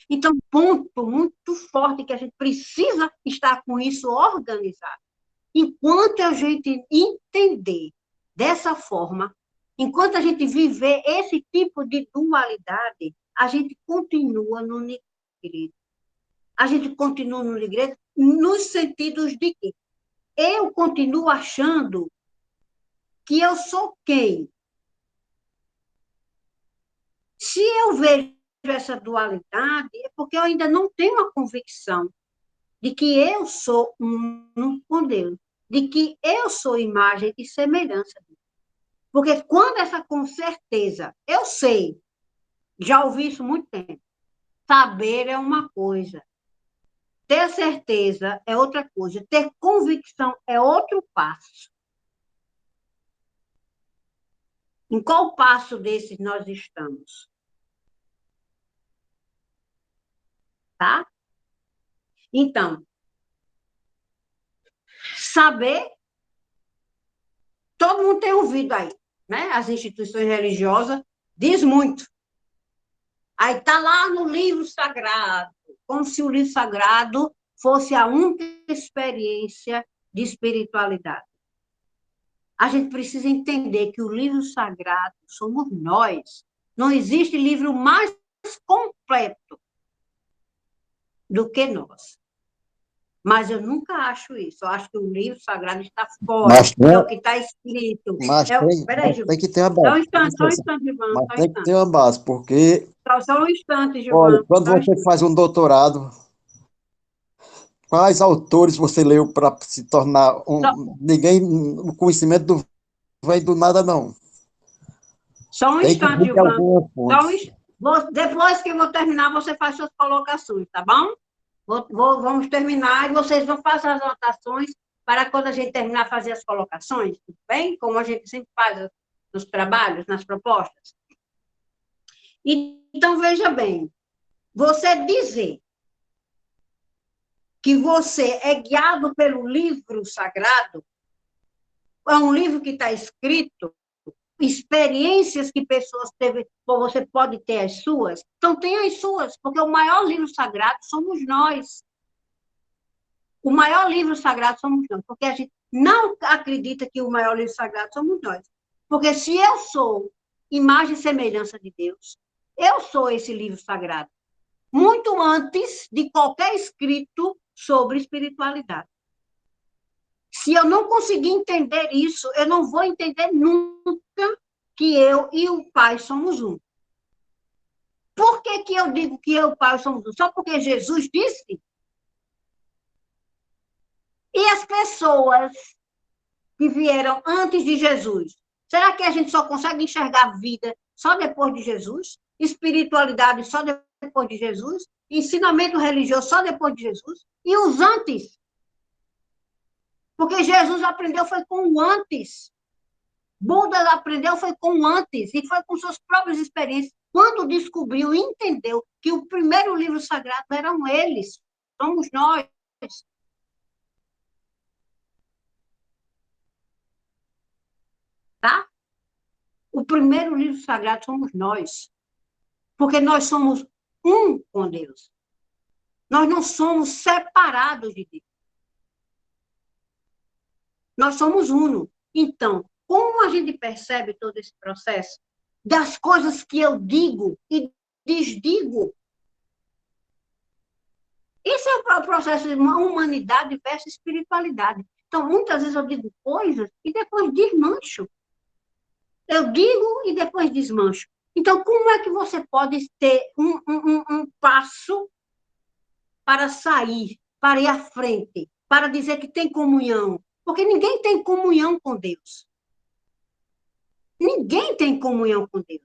Então, um ponto muito forte que a gente precisa estar com isso organizado. Enquanto a gente entender dessa forma, enquanto a gente viver esse tipo de dualidade, a gente continua no negredo. A gente continua no negredo nos sentidos de que eu continuo achando que eu sou quem? Se eu vejo essa dualidade, é porque eu ainda não tenho a convicção de que eu sou um com Deus, de que eu sou imagem e semelhança dele. Porque quando essa com certeza, eu sei, já ouvi isso há muito tempo, saber é uma coisa, ter certeza é outra coisa, ter convicção é outro passo. Em qual passo desses nós estamos? Tá? Então, saber, todo mundo tem ouvido aí, né? As instituições religiosas diz muito. Aí está lá no livro sagrado, como se o livro sagrado fosse a única experiência de espiritualidade. A gente precisa entender que o livro sagrado somos nós. Não existe livro mais completo do que nós. Mas eu nunca acho isso. Eu acho que o livro sagrado está fora. É o que está escrito. Mas tem que ter uma Só um base. instante, Gilvan. Mas tem que ter uma base, porque, Só um instante, olha, Gilvan. quando você faz um doutorado, quais autores você leu para se tornar um. Ninguém. O conhecimento não vem do nada, não. Só um Tem que instante, vir de Gilvan. algumas fontes. Depois que eu vou terminar, você faz suas colocações, tá bom? Vamos terminar e vocês vão fazer as anotações para quando a gente terminar, fazer as colocações, tudo bem? Como a gente sempre faz nos trabalhos, nas propostas. Então, veja bem, você dizer que você é guiado pelo livro sagrado, é um livro que está escrito, experiências que pessoas teve, ou você pode ter as suas, então tem as suas, porque o maior livro sagrado somos nós. O maior livro sagrado somos nós, porque a gente não acredita que o maior livro sagrado somos nós. Porque se eu sou imagem e semelhança de Deus, eu sou esse livro sagrado, muito antes de qualquer escrito sobre espiritualidade. Se eu não conseguir entender isso, eu não vou entender nunca que eu e o Pai somos um. Por que eu digo que eu e o Pai somos um? Só porque Jesus disse? E as pessoas que vieram antes de Jesus? Será que a gente só consegue enxergar a vida só depois de Jesus? Espiritualidade só depois de Jesus? Ensinamento religioso só depois de Jesus? E os antes? Porque Jesus aprendeu foi com o antes. Buda aprendeu foi com o antes, e foi com suas próprias experiências, quando descobriu e entendeu que o primeiro livro sagrado eram eles, somos nós. Tá? O primeiro livro sagrado somos nós, porque nós somos um com Deus. Nós não somos separados de Deus. Nós somos uno. Então, como a gente percebe todo esse processo das coisas que eu digo e desdigo? Esse é o processo de humanidade versus espiritualidade. Então, muitas vezes eu digo coisas e depois desmancho. Eu digo e depois desmancho. Então, como é que você pode ter um passo para sair, para ir à frente, para dizer que tem comunhão? Porque ninguém tem comunhão com Deus. Ninguém tem comunhão com Deus.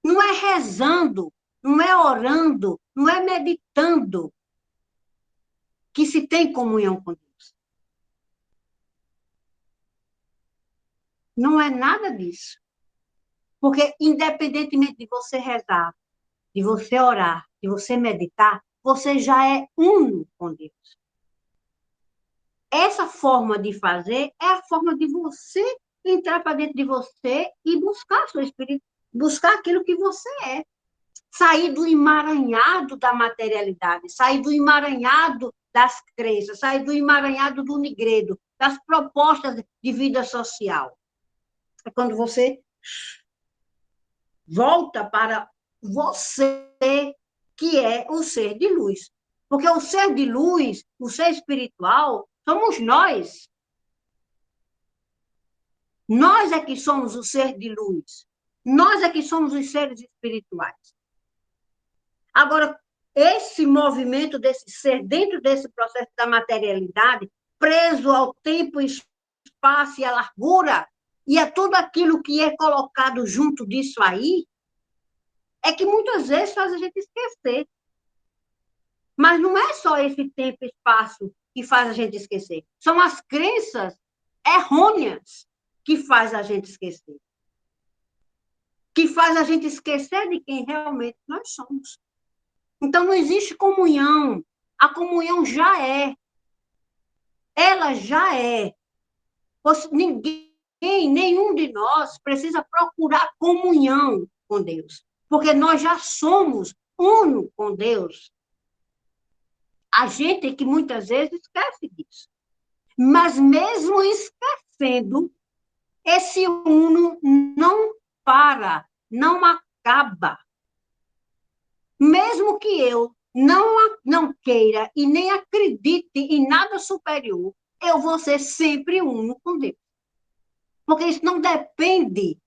Não é rezando, não é orando, não é meditando que se tem comunhão com Deus. Não é nada disso. Porque, independentemente de você rezar, de você orar, de você meditar, você já é uno com Deus. Essa forma de fazer é a forma de você entrar para dentro de você e buscar seu espírito, buscar aquilo que você é. Sair do emaranhado da materialidade, sair do emaranhado das crenças, sair do emaranhado do nigredo, das propostas de vida social. É quando você volta para você, que é o ser de luz. Porque o ser de luz, o ser espiritual, somos nós. Nós é que somos o ser de luz. Nós é que somos os seres espirituais. Agora, esse movimento desse ser, dentro desse processo da materialidade, preso ao tempo, espaço e à largura, e é tudo aquilo que é colocado junto disso aí, é que muitas vezes faz a gente esquecer. Mas não é só esse tempo e espaço que faz a gente esquecer. São as crenças errôneas que faz a gente esquecer. Que faz a gente esquecer de quem realmente nós somos. Então, não existe comunhão. A comunhão já é. Ela já é. Ninguém, nenhum de nós precisa procurar comunhão com Deus. Porque nós já somos uno com Deus. A gente que muitas vezes esquece disso. Mas mesmo esquecendo, esse uno não para, não acaba. Mesmo que eu não queira e nem acredite em nada superior, eu vou ser sempre uno com Deus. Porque isso não depende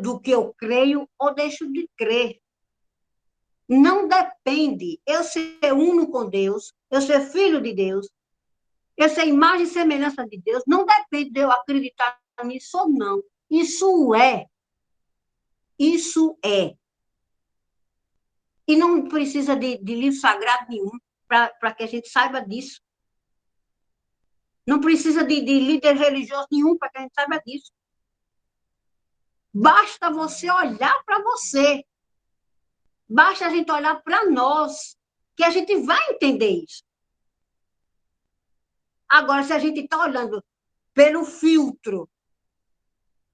do que eu creio ou deixo de crer. Não depende. Eu ser uno com Deus, eu ser filho de Deus, eu ser imagem e semelhança de Deus, não depende de eu acreditar nisso ou não. Isso é. Isso é. E não precisa de livro sagrado nenhum para que a gente saiba disso. Não precisa de líder religioso nenhum para que a gente saiba disso. Basta você olhar para você. Basta a gente olhar para nós, que a gente vai entender isso. Agora, se a gente está olhando pelo filtro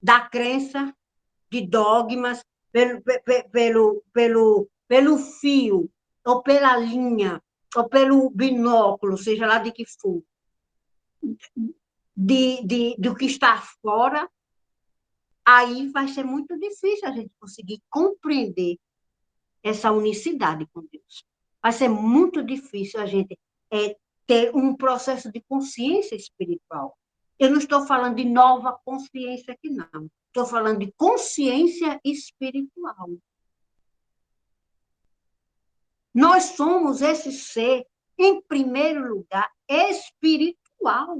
da crença, de dogmas, pelo fio, ou pela linha, ou pelo binóculo, seja lá de que for, do que está fora, aí vai ser muito difícil a gente conseguir compreender essa unicidade com Deus. Vai ser muito difícil a gente ter um processo de consciência espiritual. Eu não estou falando de nova consciência aqui, não. Estou falando de consciência espiritual. Nós somos esse ser, em primeiro lugar, espiritual.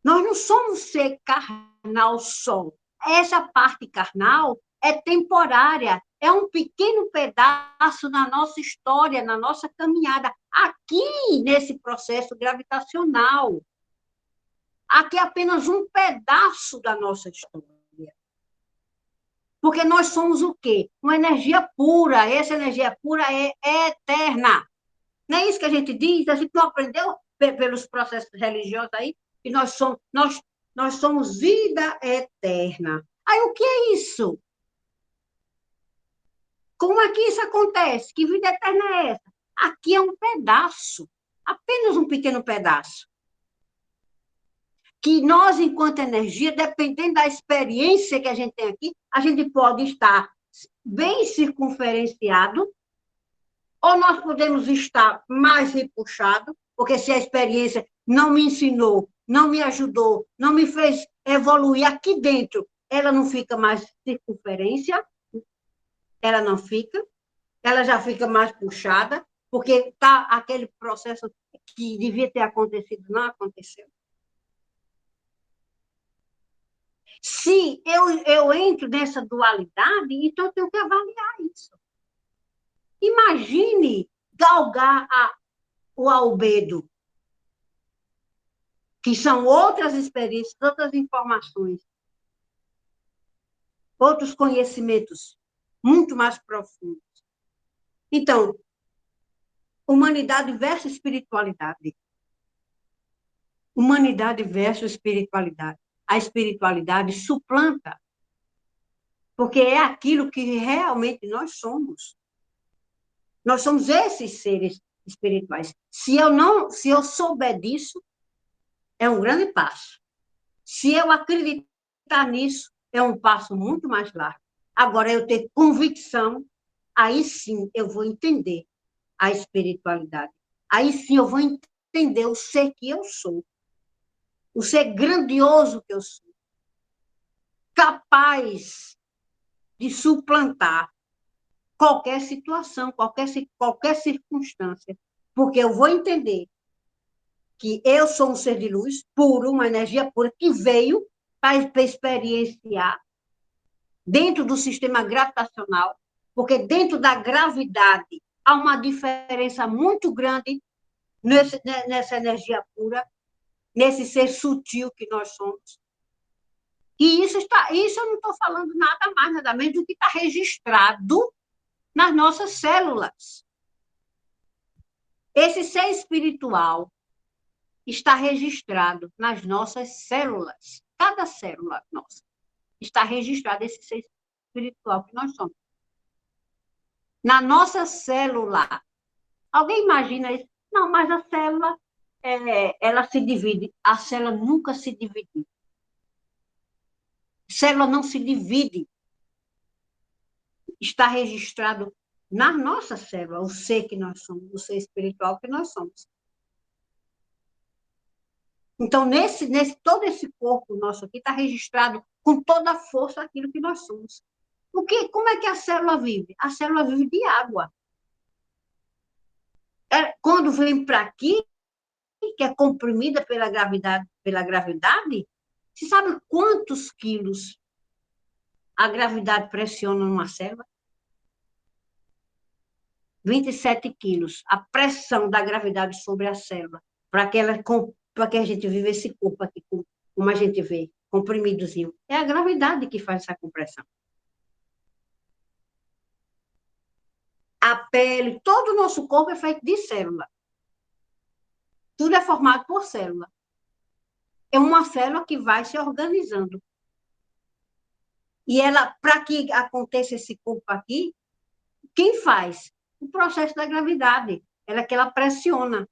Nós não somos ser carnal só. Essa parte carnal é temporária, é um pequeno pedaço na nossa história, na nossa caminhada, aqui nesse processo gravitacional. Aqui é apenas um pedaço da nossa história. Porque nós somos o quê? Uma energia pura. Essa energia pura é eterna. Não é isso que a gente diz? A gente não aprendeu pelos processos religiosos aí que nós somos vida eterna. Aí o que é isso? Como é que isso acontece? Que vida eterna é essa? Aqui é um pedaço, apenas um pequeno pedaço. Que nós, enquanto energia, dependendo da experiência que a gente tem aqui, a gente pode estar bem circunferenciado, ou nós podemos estar mais repuxado, porque se a experiência não me ensinou, não me ajudou, não me fez evoluir aqui dentro, ela não fica mais circunferência, ela não fica, ela já fica mais puxada, porque está aquele processo que devia ter acontecido, não aconteceu. Se eu entro nessa dualidade, então eu tenho que avaliar isso. Imagine galgar o albedo, que são outras experiências, outras informações, outros conhecimentos muito mais profundos. Então, humanidade versus espiritualidade. Humanidade versus espiritualidade. A espiritualidade suplanta, porque é aquilo que realmente nós somos. Nós somos esses seres espirituais. Se eu souber disso, é um grande passo. Se eu acreditar nisso, é um passo muito mais largo. Agora, eu ter convicção, aí sim eu vou entender a espiritualidade. Aí sim eu vou entender o ser que eu sou. O ser grandioso que eu sou. Capaz de suplantar qualquer situação, qualquer circunstância. Porque eu vou entender que eu sou um ser de luz puro, uma energia pura, que veio para experienciar dentro do sistema gravitacional, porque dentro da gravidade há uma diferença muito grande nessa energia pura, nesse ser sutil que nós somos. E isso eu não estou falando nada mais, nada menos do que está registrado nas nossas células. Esse ser espiritual está registrado nas nossas células. Cada célula nossa está registrado esse ser espiritual que nós somos. Na nossa célula. Alguém imagina isso? Não, mas a célula, ela se divide. A célula nunca se divide. Célula não se divide. Está registrado na nossa célula o ser que nós somos, o ser espiritual que nós somos. Então, todo esse corpo nosso aqui está registrado com toda a força aquilo que nós somos. Como é que a célula vive? A célula vive de água. Quando vem para aqui, que é comprimida pela gravidade, você sabe quantos quilos a gravidade pressiona numa célula? 27 quilos. A pressão da gravidade sobre a célula, para que a gente viva esse corpo aqui, como a gente vê, comprimidozinho. É a gravidade que faz essa compressão. A pele, todo o nosso corpo é feito de célula. Tudo é formado por célula. É uma célula que vai se organizando. E ela, para que aconteça esse corpo aqui, quem faz? O processo da gravidade. Ela é que ela pressiona.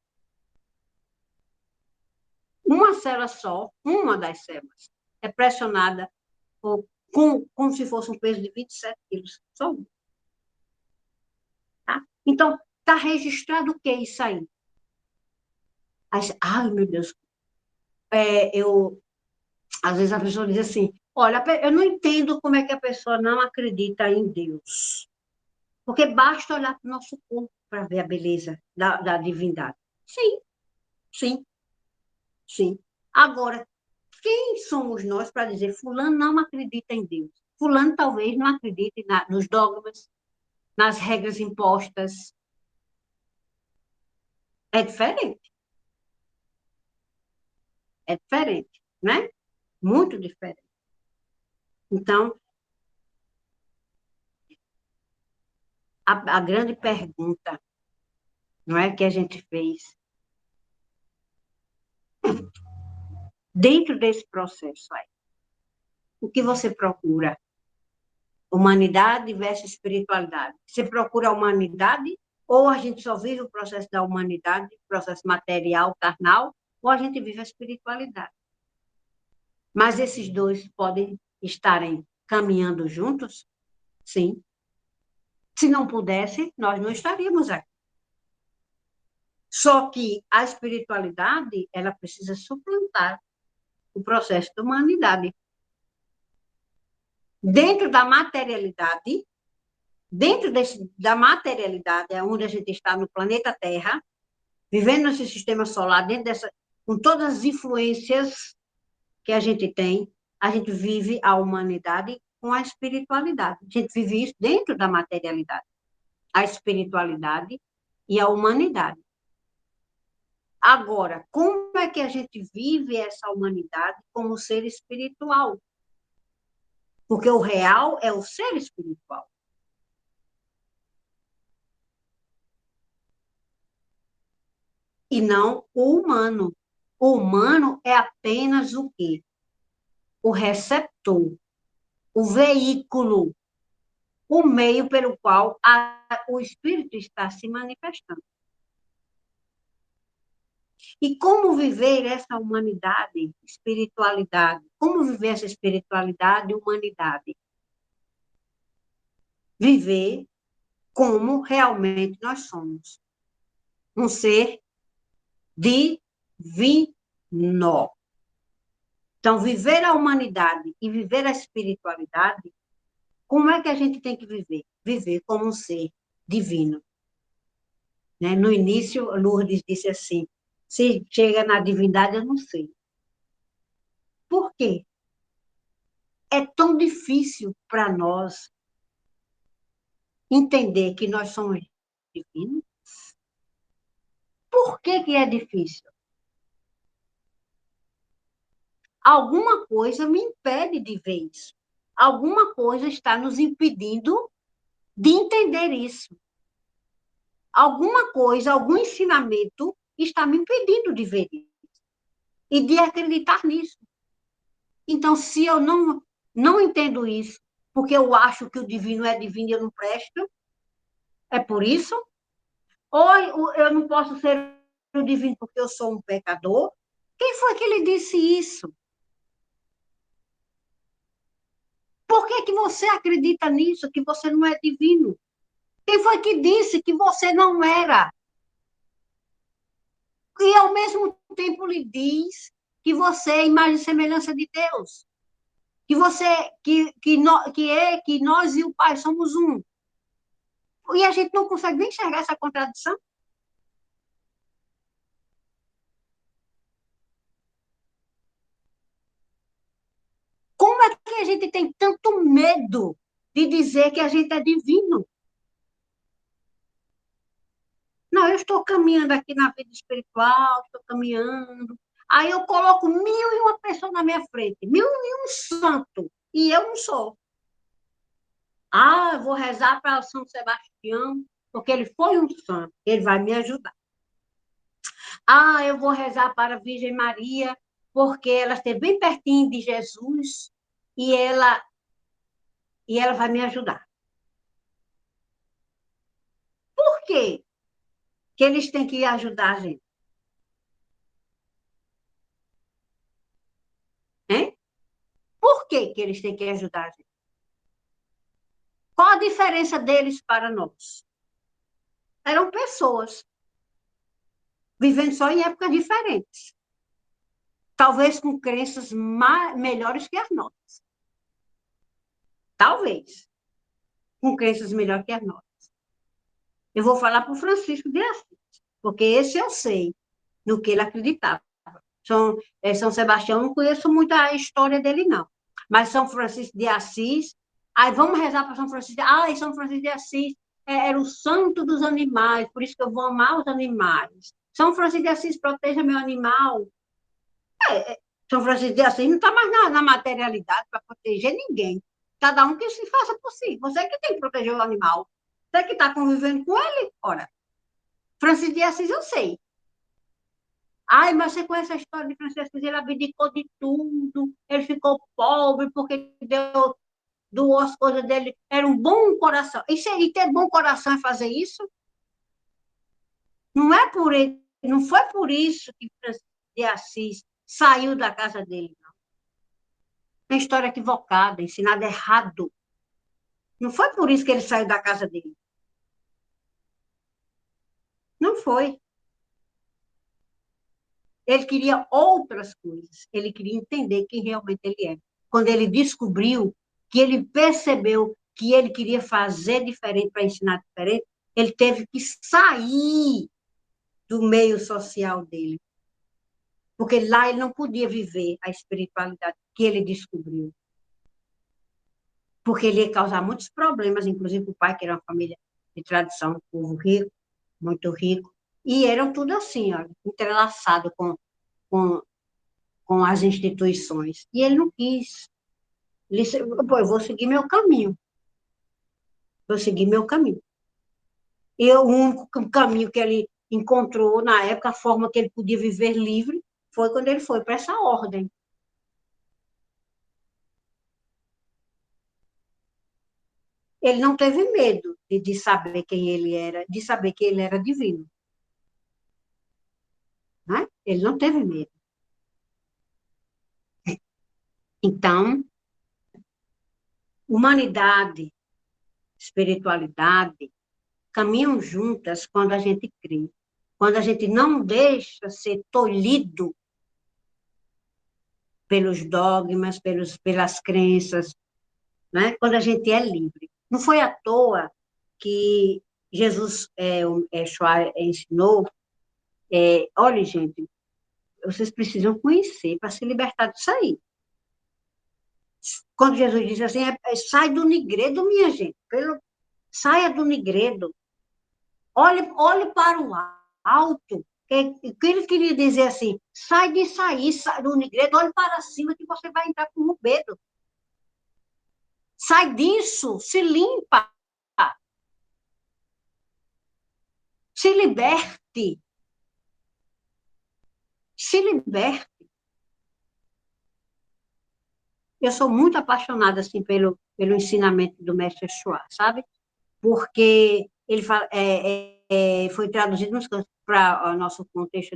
Uma célula só, uma das células, é pressionada como se fosse um peso de 27 quilos. Só uma. Tá? Então, está registrado o que é isso aí? Ai, meu Deus. Às vezes a pessoa diz assim, olha, eu não entendo como é que a pessoa não acredita em Deus. Porque basta olhar para o nosso corpo para ver a beleza da divindade. Sim, sim, sim. Agora, quem somos nós para dizer fulano não acredita em Deus? Fulano talvez não acredite nos dogmas, nas regras impostas. É diferente. É diferente, né? Muito diferente. Então, a grande pergunta, não é, que a gente fez, dentro desse processo aí, o que você procura? Humanidade versus espiritualidade. Você procura a humanidade ou a gente só vive o processo da humanidade, processo material, carnal, ou a gente vive a espiritualidade. Mas esses dois podem estarem caminhando juntos? Sim. Se não pudesse, nós não estaríamos aqui. Só que a espiritualidade, ela precisa suplantar o processo da humanidade. Dentro da materialidade, da materialidade, é onde a gente está no planeta Terra, vivendo nesse sistema solar, com todas as influências que a gente tem, a gente vive a humanidade com a espiritualidade. A gente vive isso dentro da materialidade. A espiritualidade e a humanidade. Agora, como é que a gente vive essa humanidade como ser espiritual? Porque o real é o ser espiritual. E não o humano. O humano é apenas o quê? O receptor, o veículo, o meio pelo qual o espírito está se manifestando. E como viver essa humanidade, espiritualidade? Como viver essa espiritualidade e humanidade? Viver como realmente nós somos. Um ser divino. Então, viver a humanidade e viver a espiritualidade, como é que a gente tem que viver? Viver como um ser divino. Né? No início, Lourdes disse assim, se chega na divindade, eu não sei. Por quê? É tão difícil para nós entender que nós somos divinos. Por que que é difícil? Alguma coisa me impede de ver isso. Alguma coisa está nos impedindo de entender isso. Alguma coisa, algum ensinamento está me impedindo de ver isso e de acreditar nisso. Então, se eu não entendo isso, porque eu acho que o divino é divino e eu não presto, é por isso? Ou eu não posso ser o divino porque eu sou um pecador? Quem foi que lhe disse isso? Por que que você acredita nisso, que você não é divino? Quem foi que disse que você não era? E ao mesmo tempo lhe diz que você é imagem e semelhança de Deus. Que você, que nós e o Pai somos um. E a gente não consegue nem enxergar essa contradição. Como é que a gente tem tanto medo de dizer que a gente é divino? Não, eu estou caminhando aqui na vida espiritual, estou caminhando. Aí eu coloco 1001 pessoas na minha frente, 1001 santo, e eu não sou. Ah, eu vou rezar para São Sebastião, porque ele foi um santo, ele vai me ajudar. Ah, eu vou rezar para a Virgem Maria, porque ela esteve bem pertinho de Jesus e ela vai me ajudar. Por quê que eles têm que ajudar a gente? Hein? Por que que eles têm que ajudar a gente? Qual a diferença deles para nós? Eram pessoas, vivendo só em épocas diferentes. Talvez com crenças melhores que as nossas. Talvez. Com crenças melhores que as nossas. Eu vou falar para o Francisco de Assis, porque esse eu sei no que ele acreditava. São Sebastião, não conheço muito a história dele, não. Mas São Francisco de Assis, aí vamos rezar para São Francisco. Ai, São Francisco de Assis era o santo dos animais, por isso que eu vou amar os animais. São Francisco de Assis proteja meu animal. São Francisco de Assis não está mais na materialidade para proteger ninguém. Cada um que se faça por si. Você que tem que proteger o animal. Você que está convivendo com ele, ora. Francisco de Assis eu sei. Ai, mas você conhece a história de Francisco? Ele abdicou de tudo, ele ficou pobre porque doou as coisas dele. Era um bom coração. E ter bom coração é fazer isso? Não é por ele, não foi por isso que Francisco de Assis saiu da casa dele, não. Tem história equivocada, ensinada errado. Não foi por isso que ele saiu da casa dele. Não foi. Ele queria outras coisas. Ele queria entender quem realmente ele era. Quando ele descobriu, que ele percebeu que ele queria fazer diferente para ensinar diferente, ele teve que sair do meio social dele. Porque lá ele não podia viver a espiritualidade que ele descobriu. Porque ele ia causar muitos problemas, inclusive o pai, que era uma família de tradição, um povo rico, muito rico, e eram tudo assim, ó, entrelaçado com, com as instituições. E ele não quis. Ele disse, pô, eu vou seguir meu caminho. Vou seguir meu caminho. E o único caminho que ele encontrou, na época, a forma que ele podia viver livre, foi quando ele foi para essa ordem. Ele não teve medo de saber quem ele era, de saber que ele era divino. Né? Ele não teve medo. Então, humanidade, espiritualidade, caminham juntas quando a gente crê. Quando a gente não deixa ser tolhido pelos dogmas, pelas crenças, né? Quando a gente é livre. Não foi à toa que Jesus ensinou, olha, gente, vocês precisam conhecer para se libertar disso aí. Quando Jesus diz assim, sai do nigredo, minha gente, saia do nigredo, olhe para o alto. O que ele queria dizer assim, sai disso aí, sai do nigredo, olhe para cima que você vai entrar para o rubedo. Sai disso, se limpa, se liberte, se liberte. Eu sou muito apaixonada assim pelo ensinamento do mestre Chua, sabe? Porque ele fala, foi traduzido para o nosso contexto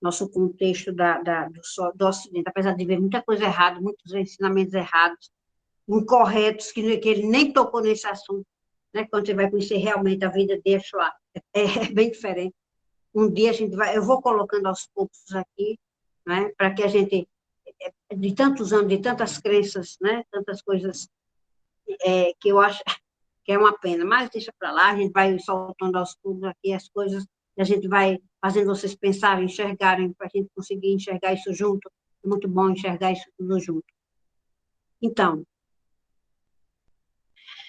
nosso contexto do Ocidente, apesar de ver muita coisa errada, muitos ensinamentos errados, incorretos, que ele nem tocou nesse assunto, né? Quando você vai conhecer realmente a vida de Chua, é bem diferente. Um dia eu vou colocando aos poucos aqui, né? Para que a gente, de tantos anos, de tantas crenças, né? Tantas coisas que eu acho que é uma pena, mas deixa para lá, a gente vai soltando aos poucos aqui as coisas, e a gente vai fazendo vocês pensarem, enxergarem, para a gente conseguir enxergar isso junto. É muito bom enxergar isso tudo junto. Então,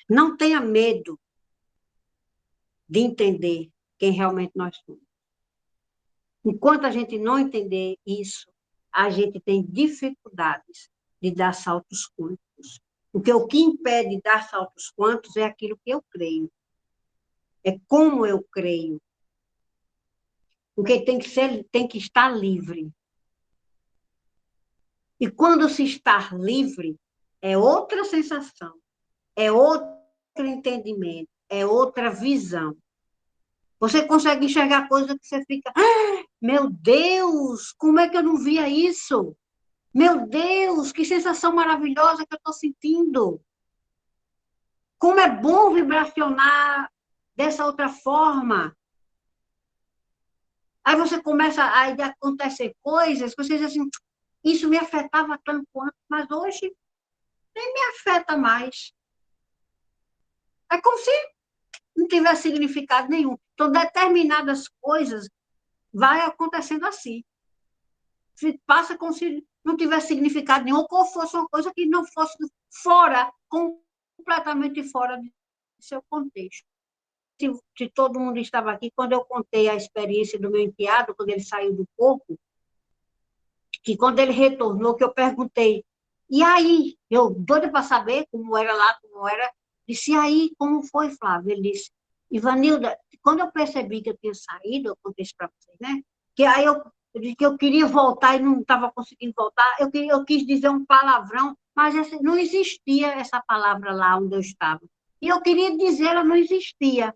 não tenha medo de entender quem realmente nós somos. Enquanto a gente não entender isso, a gente tem dificuldades de dar saltos quânticos. Porque o que impede de dar saltos quânticos é aquilo que eu creio. É como eu creio. Porque tem que estar livre. E quando se está livre, é outra sensação, é outro entendimento, é outra visão. Você consegue enxergar coisas que você fica, meu Deus, como é que eu não via isso? Meu Deus, que sensação maravilhosa que eu estou sentindo. Como é bom vibracionar dessa outra forma. Aí você começa a acontecer coisas que você diz assim, isso me afetava tanto quanto, mas hoje nem me afeta mais. É como se não tivesse significado nenhum. Então, determinadas coisas vai acontecendo assim. Passa como se não tivesse significado nenhum, ou fosse uma coisa que não fosse fora, completamente fora do seu contexto. Se todo mundo estava aqui, quando eu contei a experiência do meu enteado, quando ele saiu do corpo, que quando ele retornou, que eu perguntei, e aí? Eu doida para saber como era lá, como era. Disse, e aí, como foi, Flávio? Ele disse, Ivanilda, quando eu percebi que eu tinha saído, eu contei isso para vocês, né? Que aí eu disse que eu queria voltar e não estava conseguindo voltar, eu quis dizer um palavrão, mas não existia essa palavra lá onde eu estava. E eu queria dizer, ela não existia.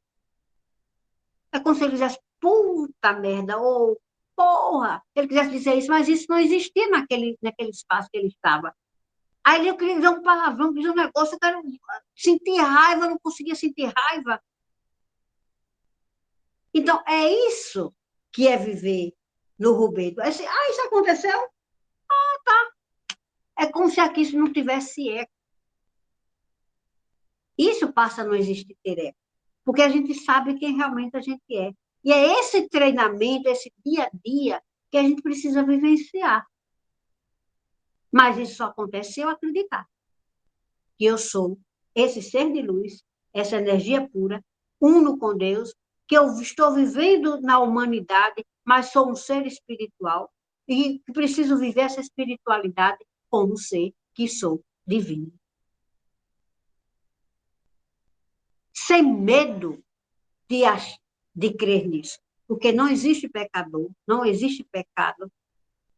É como se ele dissesse, puta merda, ou porra, ele quisesse dizer isso, mas isso não existia naquele espaço que ele estava. Aí eu queria dizer um palavrão, dizer um negócio, eu quero sentir raiva, eu não conseguia sentir raiva. Então, é isso que é viver no Rubedo. É assim, isso aconteceu? Tá. É como se aqui isso não tivesse eco. Isso passa a não existir ter eco. Porque a gente sabe quem realmente a gente é. E é esse treinamento, esse dia a dia, que a gente precisa vivenciar. Mas isso só acontece se eu acreditar que eu sou esse ser de luz, essa energia pura, uno com Deus, que eu estou vivendo na humanidade, mas sou um ser espiritual e que preciso viver essa espiritualidade como ser que sou divino. Sem medo de crer nisso, porque não existe pecador, não existe pecado,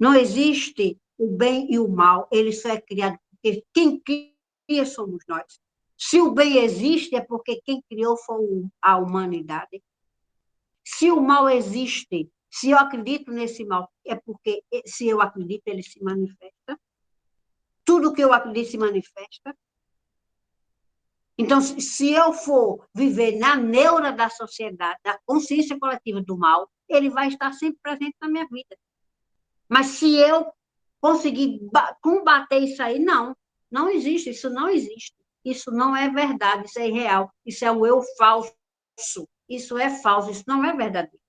não existe o bem e o mal, ele só é criado porque quem cria somos nós. Se o bem existe, é porque quem criou foi a humanidade. Se o mal existe, se eu acredito nesse mal, é porque se eu acredito, ele se manifesta. Tudo que eu acredito se manifesta. Então, se eu for viver na neura da sociedade, da consciência coletiva do mal, ele vai estar sempre presente na minha vida. Mas se eu conseguir combater isso aí, não existe, isso não existe. Isso não é verdade, isso é irreal, isso é o eu falso, isso é falso, isso não é verdadeiro.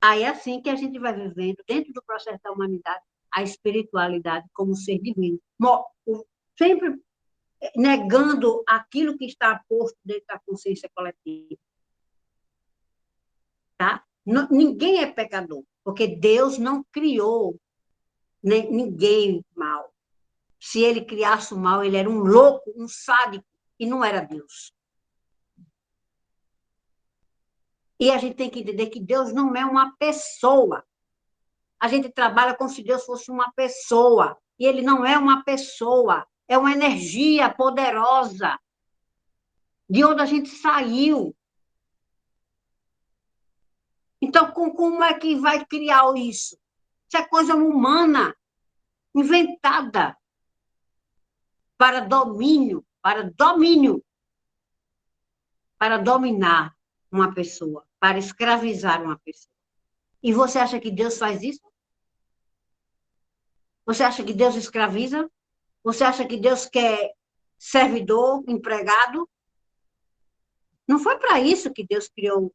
Aí é assim que a gente vai vivendo dentro do processo da humanidade, a espiritualidade como ser divino. Sempre negando aquilo que está posto dentro da consciência coletiva. Tá? Ninguém é pecador, porque Deus não criou ninguém mal. Se ele criasse o mal, ele era um louco, um sádico, e não era Deus. E a gente tem que entender que Deus não é uma pessoa. A gente trabalha como se Deus fosse uma pessoa, e ele não é uma pessoa, é uma energia poderosa, de onde a gente saiu. Então, como é que vai criar isso? Isso é coisa humana, inventada, para domínio, para dominar uma pessoa, para escravizar uma pessoa. E você acha que Deus faz isso? Você acha que Deus escraviza? Você acha que Deus quer servidor, empregado? Não foi para isso que Deus criou,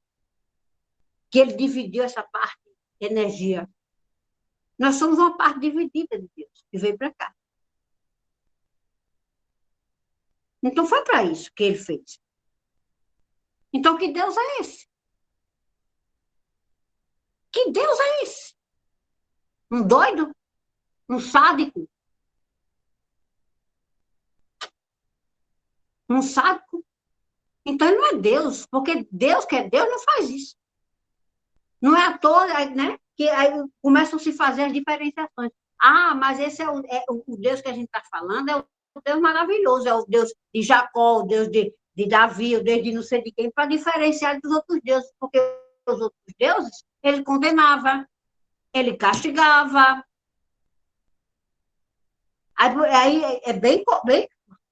que ele dividiu essa parte de energia. Nós somos uma parte dividida de Deus, que veio para cá. Então, foi para isso que ele fez. Então, que Deus é esse? Que Deus é esse? Um doido? Um sádico? Um sádico? Então, ele não é Deus, porque Deus, que é Deus, não faz isso. Não é à toa, né? Que aí começam a se fazer as diferenciações. Ah, mas esse é o Deus que a gente está falando, é o Deus maravilhoso, é o Deus de Jacó, o Deus de Davi, o Deus de não sei de quem, para diferenciar dos outros deuses, porque os outros deuses, ele condenava, ele castigava. Aí é bem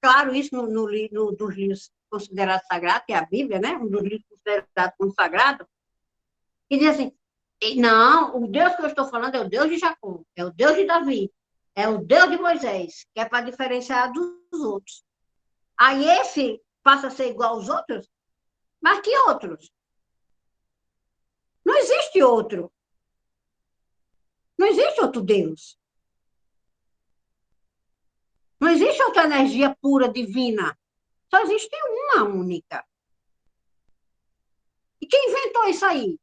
claro isso dos livros considerados sagrados, que é a Bíblia, né? Um dos livros considerados como sagrado, que diz assim, não, o Deus que eu estou falando é o Deus de Jacó, é o Deus de Davi, é o Deus de Moisés, que é para diferenciar dos outros. Aí esse passa a ser igual aos outros, mas que outros? Não existe outro. Não existe outro Deus. Não existe outra energia pura, divina. Só existe uma única. E quem inventou isso aí?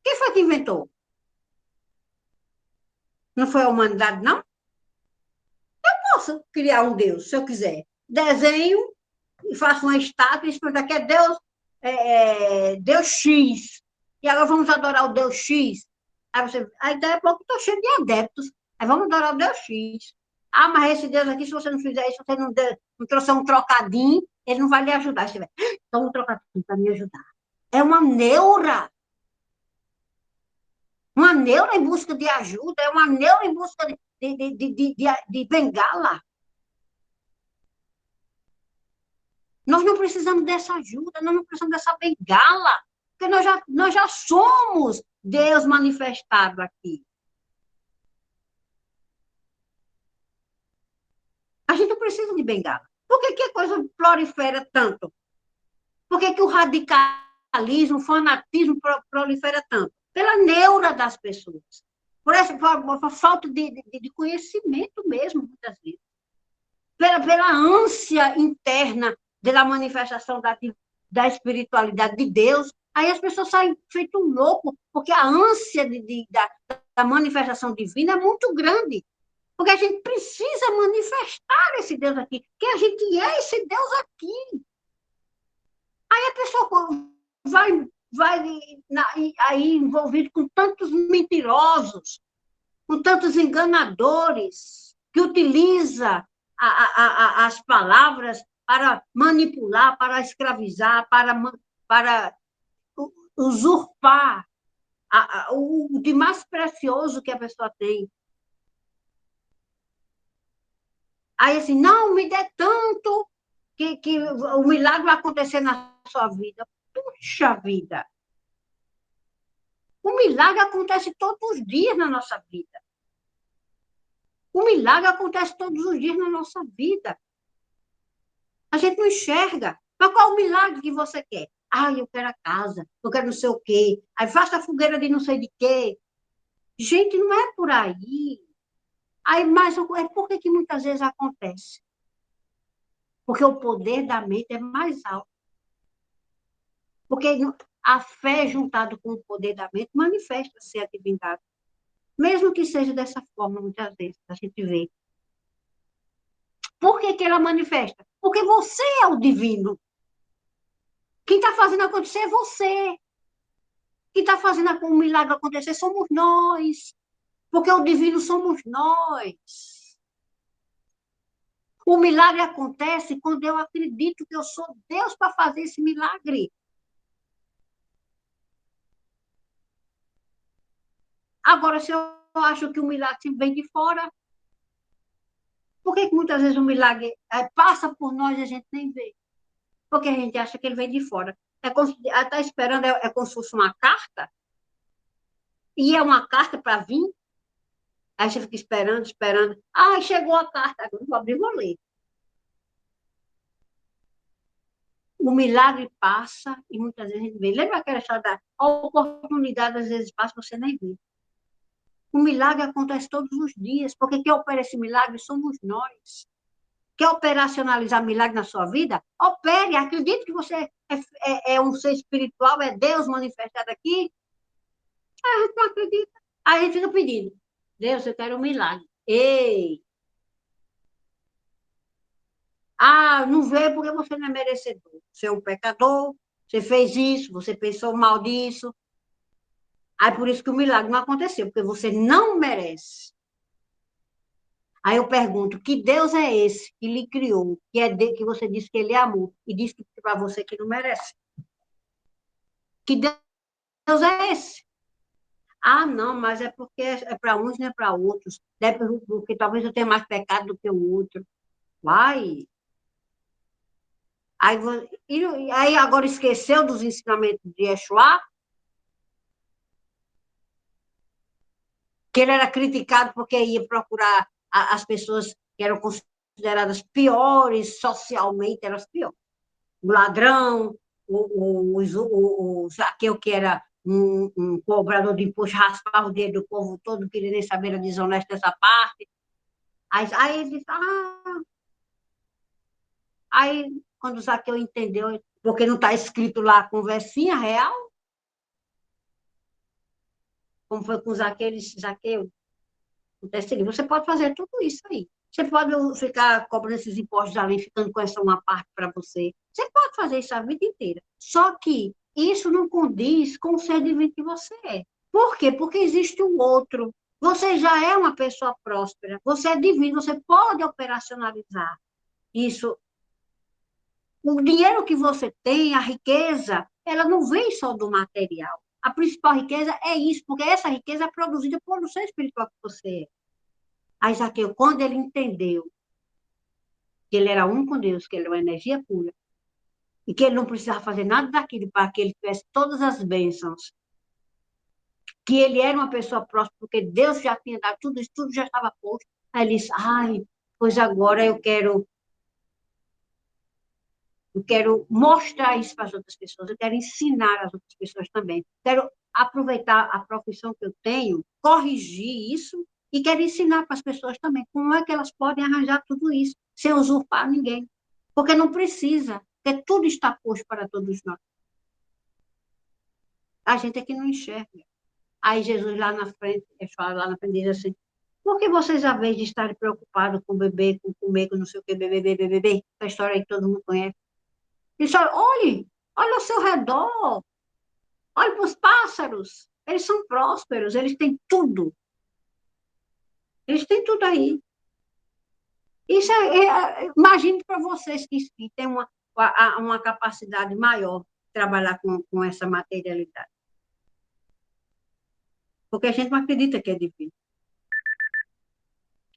Quem foi que inventou? Não foi a humanidade, não? Posso criar um Deus, se eu quiser. Desenho e faço uma estátua e escrevo que é Deus, Deus X. E agora vamos adorar o Deus X. Aí daí a pouco estou cheio de adeptos. Aí vamos adorar o Deus X. Ah, mas esse Deus aqui, se você não fizer isso, se você não trouxer um trocadinho, ele não vai lhe ajudar. Você vai, toma um trocadinho para me ajudar. É uma neura. Uma neura em busca de ajuda, é uma neura em busca de bengala. Nós não precisamos dessa ajuda, nós não precisamos dessa bengala, porque nós já somos Deus manifestado aqui. A gente não precisa de bengala. Por que a coisa prolifera tanto? Por que o radicalismo, o fanatismo prolifera tanto? Pela neura das pessoas. Por falta de conhecimento mesmo, muitas vezes. Pela ânsia interna da manifestação da espiritualidade de Deus, aí as pessoas saem feito um louco, porque a ânsia da manifestação divina é muito grande. Porque a gente precisa manifestar esse Deus aqui, que a gente é esse Deus aqui. Aí a pessoa vai aí envolvido com tantos mentirosos, com tantos enganadores, que utiliza as palavras para manipular, para escravizar, para usurpar o de mais precioso que a pessoa tem. Aí, assim, não, me dê tanto que o milagre vai acontecer na sua vida. Puxa vida! O milagre acontece todos os dias na nossa vida. O milagre acontece todos os dias na nossa vida. A gente não enxerga. Mas qual é o milagre que você quer? Ah, eu quero a casa, eu quero não sei o quê. Aí faça a fogueira de não sei de quê. Gente, não é por aí. Aí, mas por que muitas vezes acontece? Porque o poder da mente é mais alto. Porque a fé juntado com o poder da mente manifesta-se a divindade. Mesmo que seja dessa forma, muitas vezes, a gente vê. Por que ela manifesta? Porque você é o divino. Quem está fazendo acontecer é você. Quem está fazendo o milagre acontecer somos nós. Porque o divino somos nós. O milagre acontece quando eu acredito que eu sou Deus para fazer esse milagre. Agora, se eu acho que o milagre vem de fora, por que muitas vezes o milagre passa por nós e a gente nem vê? Porque a gente acha que ele vem de fora. Está esperando, como se fosse uma carta, e é uma carta para vir, aí você fica esperando, esperando. Ah, chegou a carta, agora vou abrir e vou ler. O milagre passa e muitas vezes a gente vê. Lembra aquela história da oportunidade, às vezes passa, você nem vê. O milagre acontece todos os dias, porque quem opera esse milagre somos nós. Quer operacionalizar milagre na sua vida? Opere, acredite que você é um ser espiritual, é Deus manifestado aqui. A gente não acredita. Aí a gente fica pedindo. Deus, eu quero um milagre. Ei! Ah, não veio porque você não é merecedor. Você é um pecador, você fez isso, você pensou mal disso. Aí por isso que o milagre não aconteceu, porque você não merece. Aí eu pergunto, que Deus é esse que lhe criou, que você disse que ele amou, e disse que para você que não merece? Que Deus é esse? Ah, não, mas é porque é para uns, não é para outros. Porque talvez eu tenha mais pecado do que o outro. Vai. Aí agora esqueceu dos ensinamentos de Yeshua, que ele era criticado porque ia procurar as pessoas que eram consideradas piores socialmente, eram as piores. O ladrão, o Zaqueu, que era um cobrador de imposto, raspava o dedo do povo todo, não queria nem saber, era desonesto dessa parte. Aí ele disse, aí quando o Zaqueu entendeu, porque não está escrito lá a conversinha real, como foi com o Zaqueu, ele disse, Zaqueu, você pode fazer tudo isso aí. Você pode ficar cobrando esses impostos ali, ficando com essa uma parte para você. Você pode fazer isso a vida inteira. Só que isso não condiz com o ser divino que você é. Por quê? Porque existe o outro. Você já é uma pessoa próspera. Você é divino, você pode operacionalizar isso. O dinheiro que você tem, a riqueza, ela não vem só do material. A principal riqueza é isso, porque essa riqueza é produzida por um ser espiritual que você é. Aí Zaqueu, quando ele entendeu que ele era um com Deus, que ele era uma energia pura, e que ele não precisava fazer nada daquilo para que ele tivesse todas as bênçãos, que ele era uma pessoa próxima, porque Deus já tinha dado tudo isso, tudo já estava posto. Aí ele disse, pois agora eu quero mostrar isso para as outras pessoas, eu quero ensinar as outras pessoas também. Quero aproveitar a profissão que eu tenho, corrigir isso e quero ensinar para as pessoas também como é que elas podem arranjar tudo isso sem usurpar ninguém. Porque não precisa, porque tudo está posto para todos nós. A gente é que não enxerga. Aí Jesus lá na frente, lá na frente, diz assim, por que vocês, à vez de estarem preocupados com beber, com comer, com não sei o que, beber, essa história aí que todo mundo conhece, diz, olhe ao seu redor, olhe para os pássaros, eles são prósperos, eles têm tudo. Eles têm tudo aí. Isso imagine para vocês que têm uma capacidade maior de trabalhar com essa materialidade. Porque a gente não acredita que é difícil.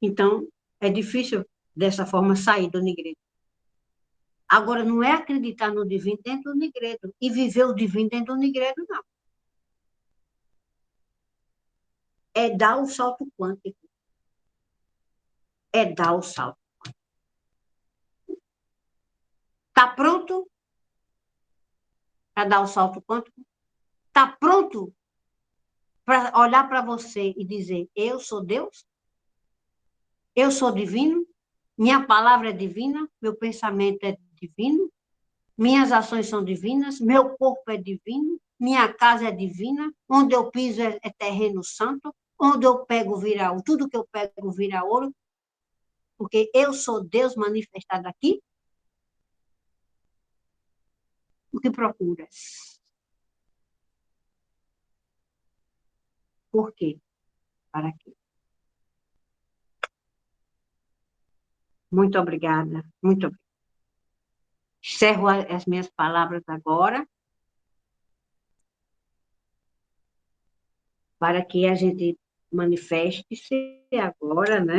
Então, é difícil dessa forma sair do negredo. Agora, não é acreditar no divino dentro do negredo e viver o divino dentro do negredo, não. É dar o salto quântico. É dar o salto. Está pronto para dar o salto quântico? Está pronto para olhar para você e dizer, eu sou Deus? Eu sou divino, minha palavra é divina, meu pensamento é divino, minhas ações são divinas, meu corpo é divino, minha casa é divina, onde eu piso é terreno santo, onde eu pego vira ouro, tudo que eu pego vira ouro, porque eu sou Deus manifestado aqui. O que procuras? Por quê? Para quê? Muito obrigada, muito obrigada. Encerro as minhas palavras agora, para que a gente manifeste-se agora, né?